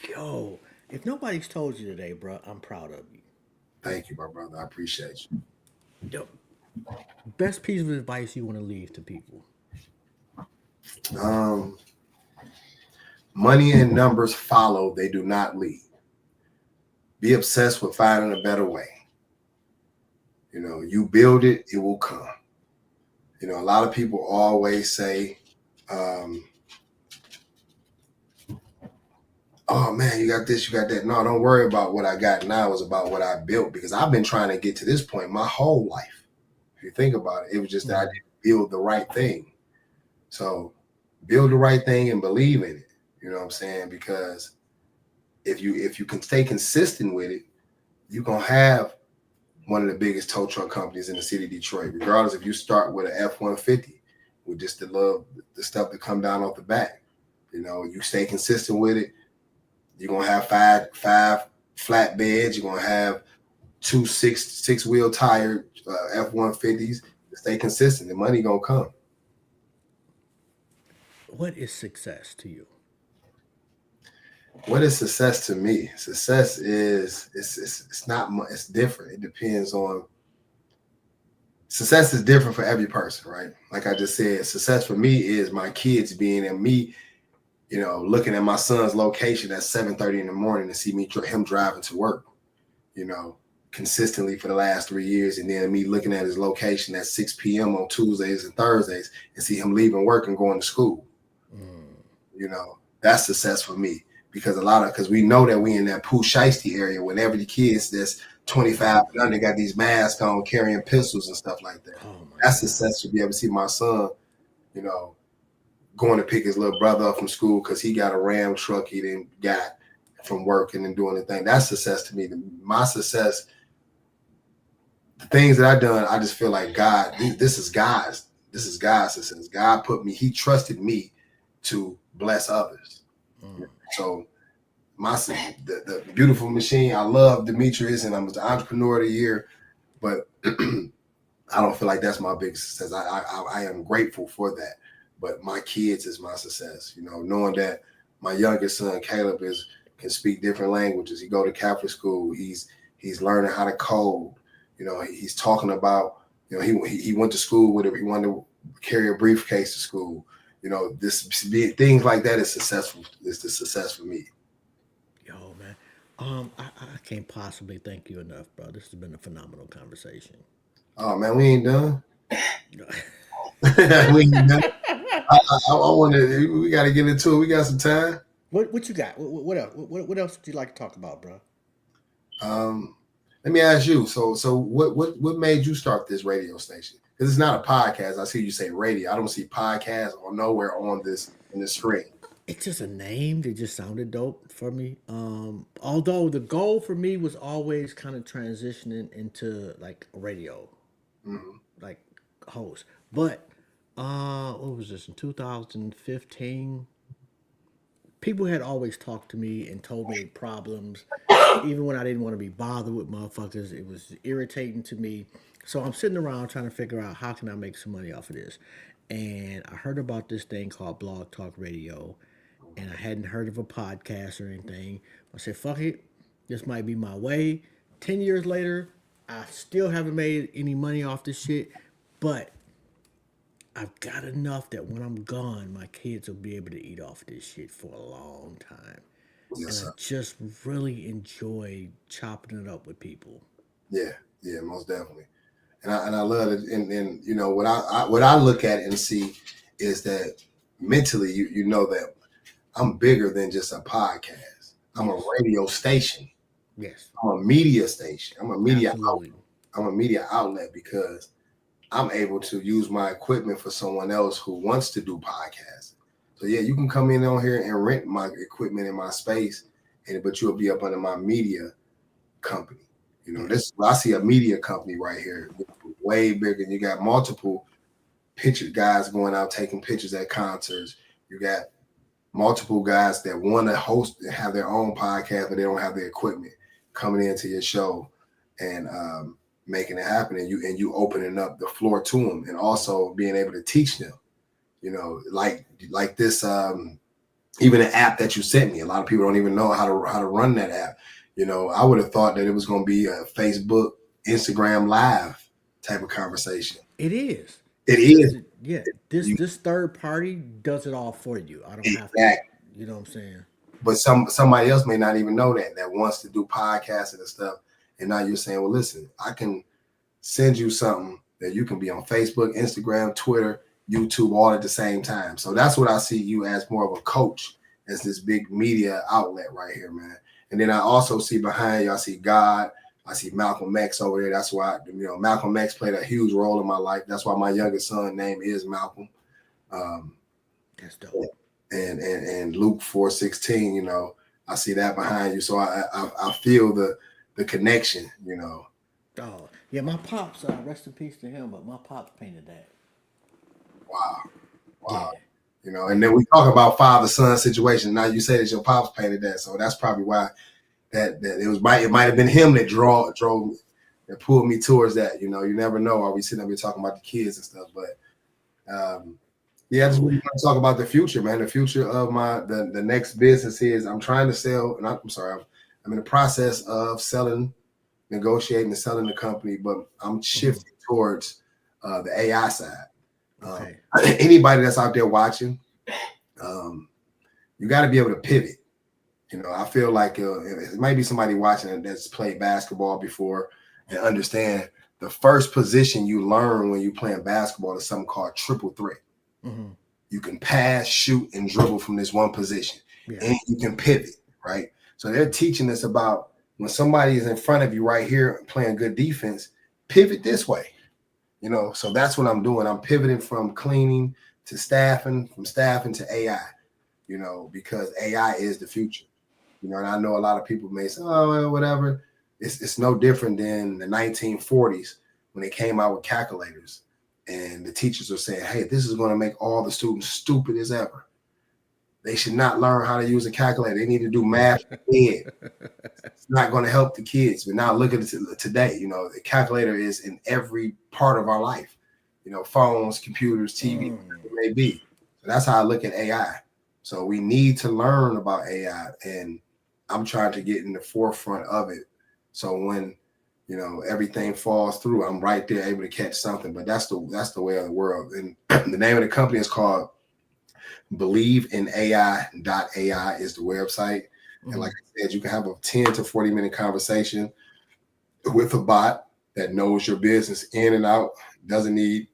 Yo, if nobody's told you today, bro, I'm proud of you. Thank you, my brother. I appreciate you. Yo, best piece of advice you want to leave to people? Money and numbers follow, they do not lead. Be obsessed with finding a better way. You know, you build it, it will come. You know, a lot of people always say, oh man, you got this, you got that. No, don't worry about what I got now. It's about what I built, because I've been trying to get to this point my whole life. If you think about it, it was just that I didn't build the right thing. So build the right thing and believe in it. You know what I'm saying? Because if you can stay consistent with it, you're gonna have one of the biggest tow truck companies in the city of Detroit, regardless if you start with an F-150 with just the stuff that come down off the back. You know, you stay consistent with it, you're gonna have five flatbeds, you're gonna have two six-wheel tire F-150s. Stay consistent, the money gonna come. What is success to you? What is success to me? Success is it's not much. It's different. It depends on. Success is different for every person, right? Like I just said, success for me is my kids being and me, you know, looking at my son's location at 7:30 in the morning to see him driving to work, you know, consistently for the last 3 years, and then me looking at his location at 6 p.m. on Tuesdays and Thursdays and see him leaving work and going to school. You know, that's success for me. Because we know that we in that Pooh Shiesty area, whenever the kids that's 25 and under got these masks on, carrying pistols and stuff like that. That's success to be able to see my son, you know, going to pick his little brother up from school because he got a Ram truck he didn't got from work and then doing the thing. That's success to me. My success, the things that I've done, I just feel like God, this is God's success. God he trusted me to bless others. So the beautiful machine. I love Demetrius, and I'm the entrepreneur of the year, but I don't feel like that's my biggest success. I am grateful for that, but my kids is my success. You know, knowing that my youngest son Caleb can speak different languages. He go to Catholic school. He's learning how to code. You know, he's talking about. You know, he went to school with it. He wanted to carry a briefcase to school. You know, things like that is successful. It's the success for me. Yo, man. I can't possibly thank you enough, bro. This has been a phenomenal conversation. Oh man, we ain't done. We ain't done. I want to. We got to get into it. We got some time. What you got? What else? What else would you like to talk about, bro? Let me ask you. So what made you start this radio station? Because it's not a podcast. I see you say radio. I don't see podcast or nowhere on this in the screen. It's just a name that just sounded dope for me. Although the goal for me was always kind of transitioning into like radio, like host. But what was this in 2015? People had always talked to me and told me problems, even when I didn't want to be bothered with motherfuckers. It was irritating to me. So I'm sitting around trying to figure out how can I make some money off of this. And I heard about this thing called Blog Talk Radio, and I hadn't heard of a podcast or anything. I said, fuck it, this might be my way. 10 years later, I still haven't made any money off this shit, but I've got enough that when I'm gone, my kids will be able to eat off this shit for a long time. Yes, And I sir. just really enjoy chopping it up with people. Yeah, most definitely. And I love it. And you know what I look at and see is that mentally you know that I'm bigger than just a podcast. I'm a radio station. Yes, I'm a media station. absolutely. I'm a media outlet because I'm able to use my equipment for someone else who wants to do podcasts. So yeah, you can come in on here and rent my equipment in my space, but you'll be up under my media company. You know, I see a media company right here, way bigger. You got multiple picture guys going out taking pictures at concerts. You got multiple guys that want to host and have their own podcast, but they don't have the equipment coming into your show and making it happen. And you opening up the floor to them, and also being able to teach them. You know, like this. Even an app that you sent me. A lot of people don't even know how to run that app. You know, I would have thought that it was going to be a Facebook, Instagram live type of conversation. It is. It is. Yeah, this third party does it all for you. I don't have to. Exactly. You know what I'm saying? But somebody else may not even know that wants to do podcasting and stuff. And now you're saying, well, listen, I can send you something that you can be on Facebook, Instagram, Twitter, YouTube, all at the same time. So that's what I see you as, more of a coach, as this big media outlet right here, man. And then I also see behind you, I see God. I see Malcolm X over there. That's why, Malcolm X played a huge role in my life. That's why my youngest son name is Malcolm. That's dope. And Luke 4:16, you know, I see that behind you. So I feel the connection, you know. Oh, yeah, my pops, rest in peace to him, but my pops painted that. Wow. Yeah. You know, and then we talk about father-son situation. Now you say that your pops painted that, so that's probably why that it might have been him that drove that pulled me towards that. You know, you never know. Are we sitting up here talking about the kids and stuff? But yeah, I just want to talk about the future, man. The future of the next business is I'm trying to sell, and I'm in the process of negotiating and selling the company, but I'm shifting towards the AI side. Okay. Anybody that's out there watching, you got to be able to pivot. You know, I feel like it might be somebody watching that's played basketball before and understand the first position you learn when you're playing basketball is something called triple threat. Mm-hmm. You can pass, shoot, and dribble from this one position, and you can pivot, right? So they're teaching us about when somebody is in front of you right here playing good defense, pivot this way. You know, so that's what I'm doing. I'm pivoting from cleaning to staffing, from staffing to AI, you know, because AI is the future. You know, and I know a lot of people may say, oh, well, whatever. It's no different than the 1940s when they came out with calculators and the teachers were saying, hey, this is going to make all the students stupid as ever. They should not learn how to use a calculator. They need to do math instead. It's not going to help the kids. But now look at it today. You know, the calculator is in every part of our life. You know, phones, computers, TV, whatever it may be. So that's how I look at AI. So we need to learn about AI, and I'm trying to get in the forefront of it. So when, you know, everything falls through, I'm right there able to catch something. But that's the way of the world. And the name of the company is called BelieveInAI.ai is the website. And like I said, you can have a 10 to 40 minute conversation with a bot that knows your business in and out. Doesn't need,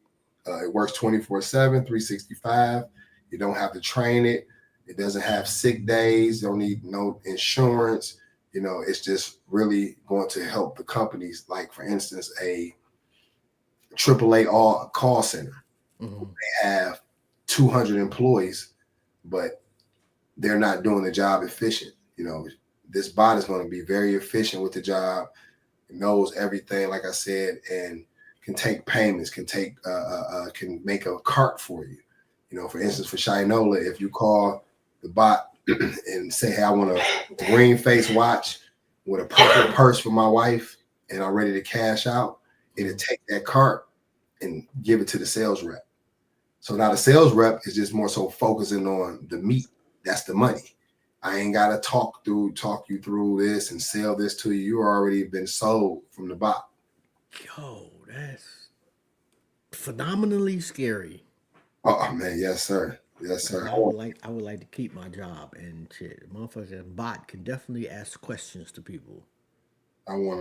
it works 24/7, 365. You don't have to train it. It doesn't have sick days. You don't need no insurance. You know, it's just really going to help the companies. Like, for instance, a AAA call center. They have 200 employees, but they're not doing the job efficient. You know, this bot is going to be very efficient with the job. It knows everything, like I said, and can take payments, can make a cart for you. You know, for instance, for Shinola, if you call the bot and say, hey, I want a green face watch with a purple purse for my wife, and I'm ready to cash out, it'll take that cart and give it to the sales rep. So now the sales rep is just more so focusing on the meat. That's the money. I ain't got to talk you through this and sell this to you. You already been sold from the bot. Yo, that's phenomenally scary. Oh man, yes sir, yes sir. I would like to keep my job, and shit, motherfucking bot can definitely ask questions to people. I want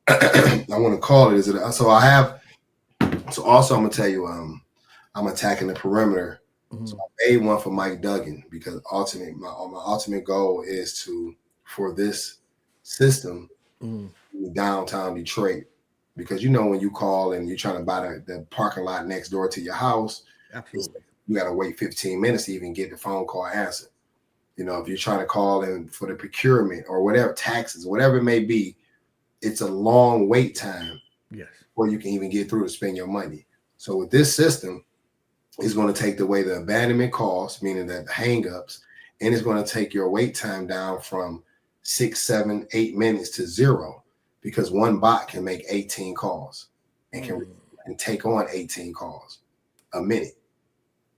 to call it. So I have. So also I'm gonna tell you, I'm attacking the perimeter. So I made one for Mike Duggan because my ultimate goal is for this system in downtown Detroit. Because you know, when you call and you're trying to buy the parking lot next door to your house, absolutely, you got to wait 15 minutes to even get the phone call answered. You know, if you're trying to call in for the procurement or whatever, taxes, whatever it may be, it's a long wait time. Yes. Before you can even get through to spend your money. So with this system, it's going to take away the abandonment costs, meaning that the hangups, and it's going to take your wait time down from 6, 7, 8 minutes to 0, because one bot can make 18 calls and can take on 18 calls a minute.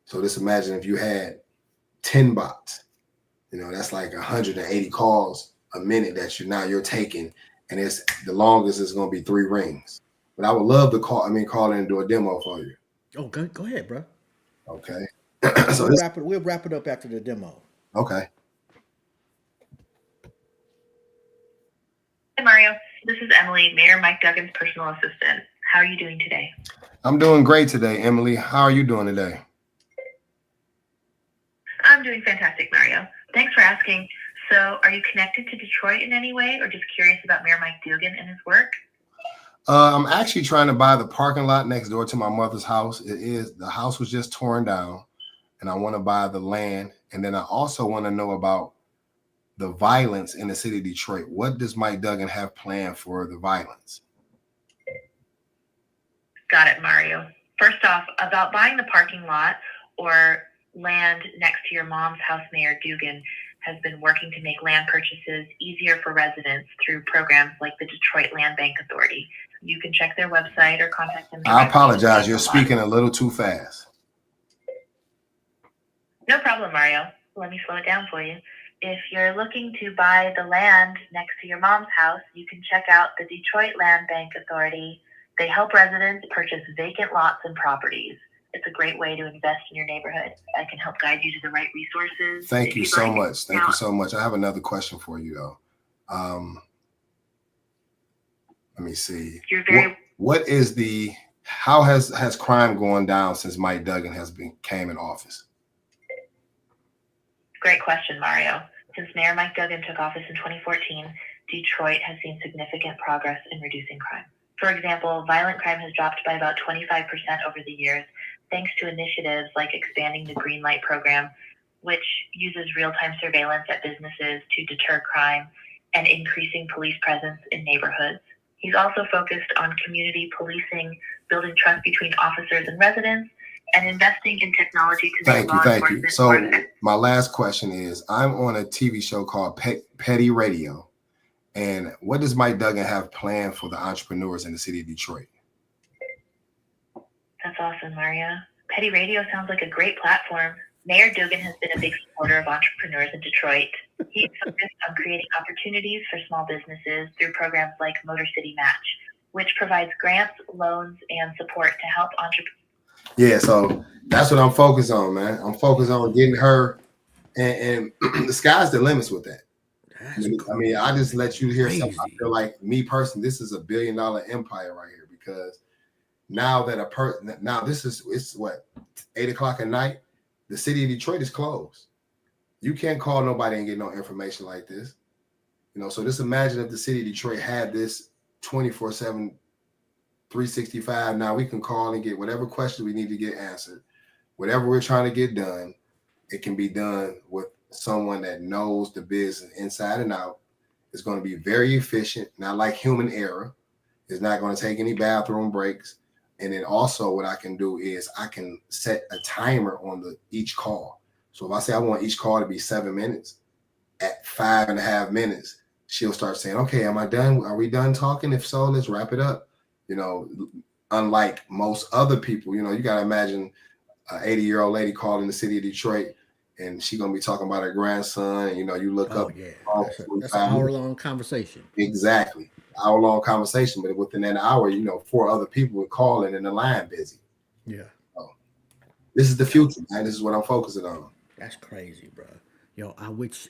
So just imagine if you had 10 bots, you know, that's like 180 calls a minute that you're taking, and it's the longest is going to be 3 rings. But I would love to call in and do a demo for you. Oh, go ahead, bro. Okay. So we'll wrap it up after the demo. Okay. Hi, Mario. This is Emily, Mayor Mike Duggan's personal assistant. How are you doing today? I'm doing great today, Emily. How are you doing today? I'm doing fantastic, Mario. Thanks for asking. So, are you connected to Detroit in any way, or just curious about Mayor Mike Duggan and his work? I'm actually trying to buy the parking lot next door to my mother's house. The house was just torn down, and I want to buy the land. And then I also want to know about the violence in the city of Detroit. What does Mike Duggan have planned for the violence? Got it, Mario. First off, about buying the parking lot or land next to your mom's house, Mayor Duggan has been working to make land purchases easier for residents through programs like the Detroit Land Bank Authority. You can check their website or contact them. I apologize. You're speaking a little too fast. No problem, Mario. Let me slow it down for you. If you're looking to buy the land next to your mom's house, you can check out the Detroit Land Bank Authority. They help residents purchase vacant lots and properties. It's a great way to invest in your neighborhood. I can help guide you to the right resources. Thank you so much. Thank you so much. I have another question for you, though. Let me see. How has crime gone down since Mike Duggan came in office? Great question, Mario. Since Mayor Mike Duggan took office in 2014, Detroit has seen significant progress in reducing crime. For example, violent crime has dropped by about 25% over the years, thanks to initiatives like expanding the Green Light program, which uses real-time surveillance at businesses to deter crime, and increasing police presence in neighborhoods. He's also focused on community policing, building trust between officers and residents, and investing in technology to make Thank you, law thank you. enforcement So more effective. my last question is, I'm on a TV show called Petty Radio. And what does Mike Duggan have planned for the entrepreneurs in the city of Detroit? That's awesome, Maria. Petty Radio sounds like a great platform. Mayor Duggan has been a big supporter of entrepreneurs in Detroit. He's focused on creating opportunities for small businesses through programs like Motor City Match, which provides grants, loans, and support to help entrepreneurs. Yeah, so that's what I'm focused on, man. I'm focused on getting her, and the sky's the limits with that. I mean, I just let you hear something. I feel like me personally, this is $1 billion empire right here, because now that it's what, 8 o'clock at night, the city of Detroit is closed. You can't call nobody and get no information like this. You know, so just imagine if the city of Detroit had this 24/7, 365. Now we can call and get whatever question we need to get answered, whatever we're trying to get done. It can be done with someone that knows the business inside and out. It's going to be very efficient, not like human error. It's not going to take any bathroom breaks. And then also what I can do is I can set a timer on each call. So if I say I want each call to be 7 minutes, at 5.5 minutes, she'll start saying, okay, am I done? Are we done talking? If so, let's wrap it up. You know, unlike most other people, you know, you got to imagine an 80-year-old lady calling the city of Detroit, and she's going to be talking about her grandson. You know, you look up. Yeah. That's an hour-long conversation. Exactly. Hour-long conversation. But within that hour, you know, 4 other people were calling and the line busy. Yeah. So this is the future, man. This is what I'm focusing on. That's crazy, bro. Yo, I wish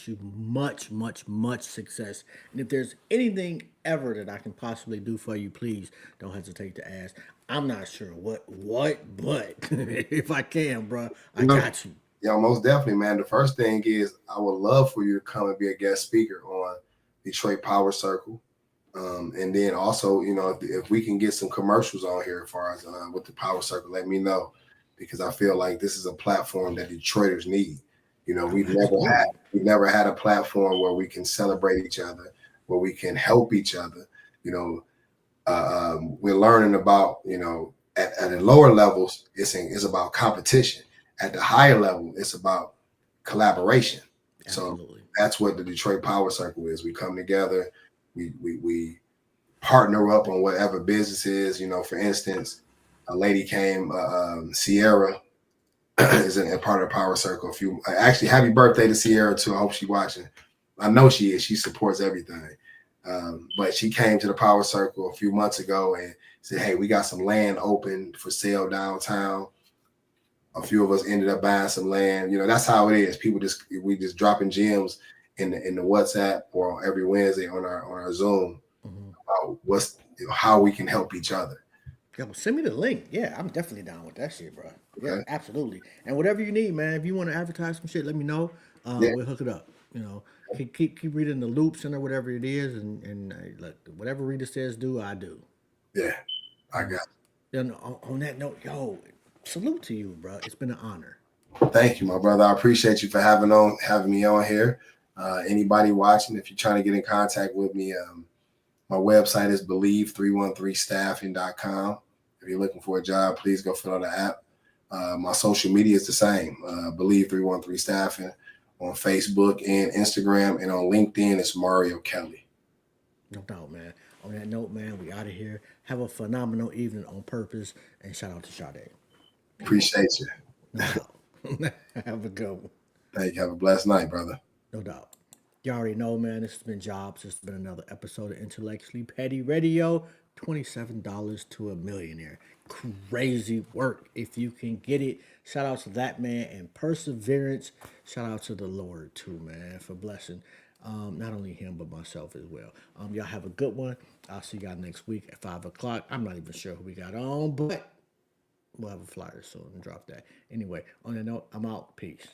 you much, much, much success. And if there's anything ever that I can possibly do for you, please don't hesitate to ask. I'm not sure what, but if I can, bro, I got you. Yeah, most definitely, man. The first thing is I would love for you to come and be a guest speaker on Detroit Power Circle. And then also, you know, if we can get some commercials on here as far as with the Power Circle, let me know, because I feel like this is a platform that Detroiters need. You know, we've never had a platform where we can celebrate each other, where we can help each other. You know, we're learning about, you know, at the lower levels, it's about competition. At the higher level, it's about collaboration. Absolutely. So that's what the Detroit Power Circle is. We come together, we partner up on whatever business is. You know, for instance, a lady came, Sierra is a part of the Power Circle. Actually, happy birthday to Sierra too. I hope she's watching. I know she is. She supports everything. But she came to the Power Circle a few months ago and said, hey, we got some land open for sale downtown. A few of us ended up buying some land. You know, that's how it is. We just dropping gems in the WhatsApp or every Wednesday on our Zoom about how we can help each other. Yeah, well, send me the link. Yeah, I'm definitely down with that shit, bro. Yeah, absolutely. And whatever you need, man. If you want to advertise some shit, let me know. We'll hook it up. You know, keep reading the loops and whatever it is, and look, whatever Rita says, I do. Yeah, I got it. And on that note, yo, salute to you, bro. It's been an honor. Thank you, my brother. I appreciate you for having me on here. Anybody watching, if you're trying to get in contact with me, my website is believe313staffing.com. If you're looking for a job, please go fill out the app. My social media is the same, believe313staffing on Facebook and Instagram, and on LinkedIn, it's Mario Kelly. No doubt, man. On that note, man, we out of here. Have a phenomenal evening on purpose, and shout out to Sade. Appreciate you. No doubt. Have a good one. Thank you. Have a blessed night, brother. No doubt. You already know, man, this has been Jobs. This has been another episode of Intellectually Petty Radio. $27 to a millionaire. Crazy work if you can get it. Shout out to that man and perseverance. Shout out to the Lord too, man, for blessing not only him but myself as well. Y'all have a good one. I'll see y'all next week at 5 o'clock. I'm not even sure who we got on, but we'll have a flyer soon and drop that. Anyway, on that note, I'm out. Peace.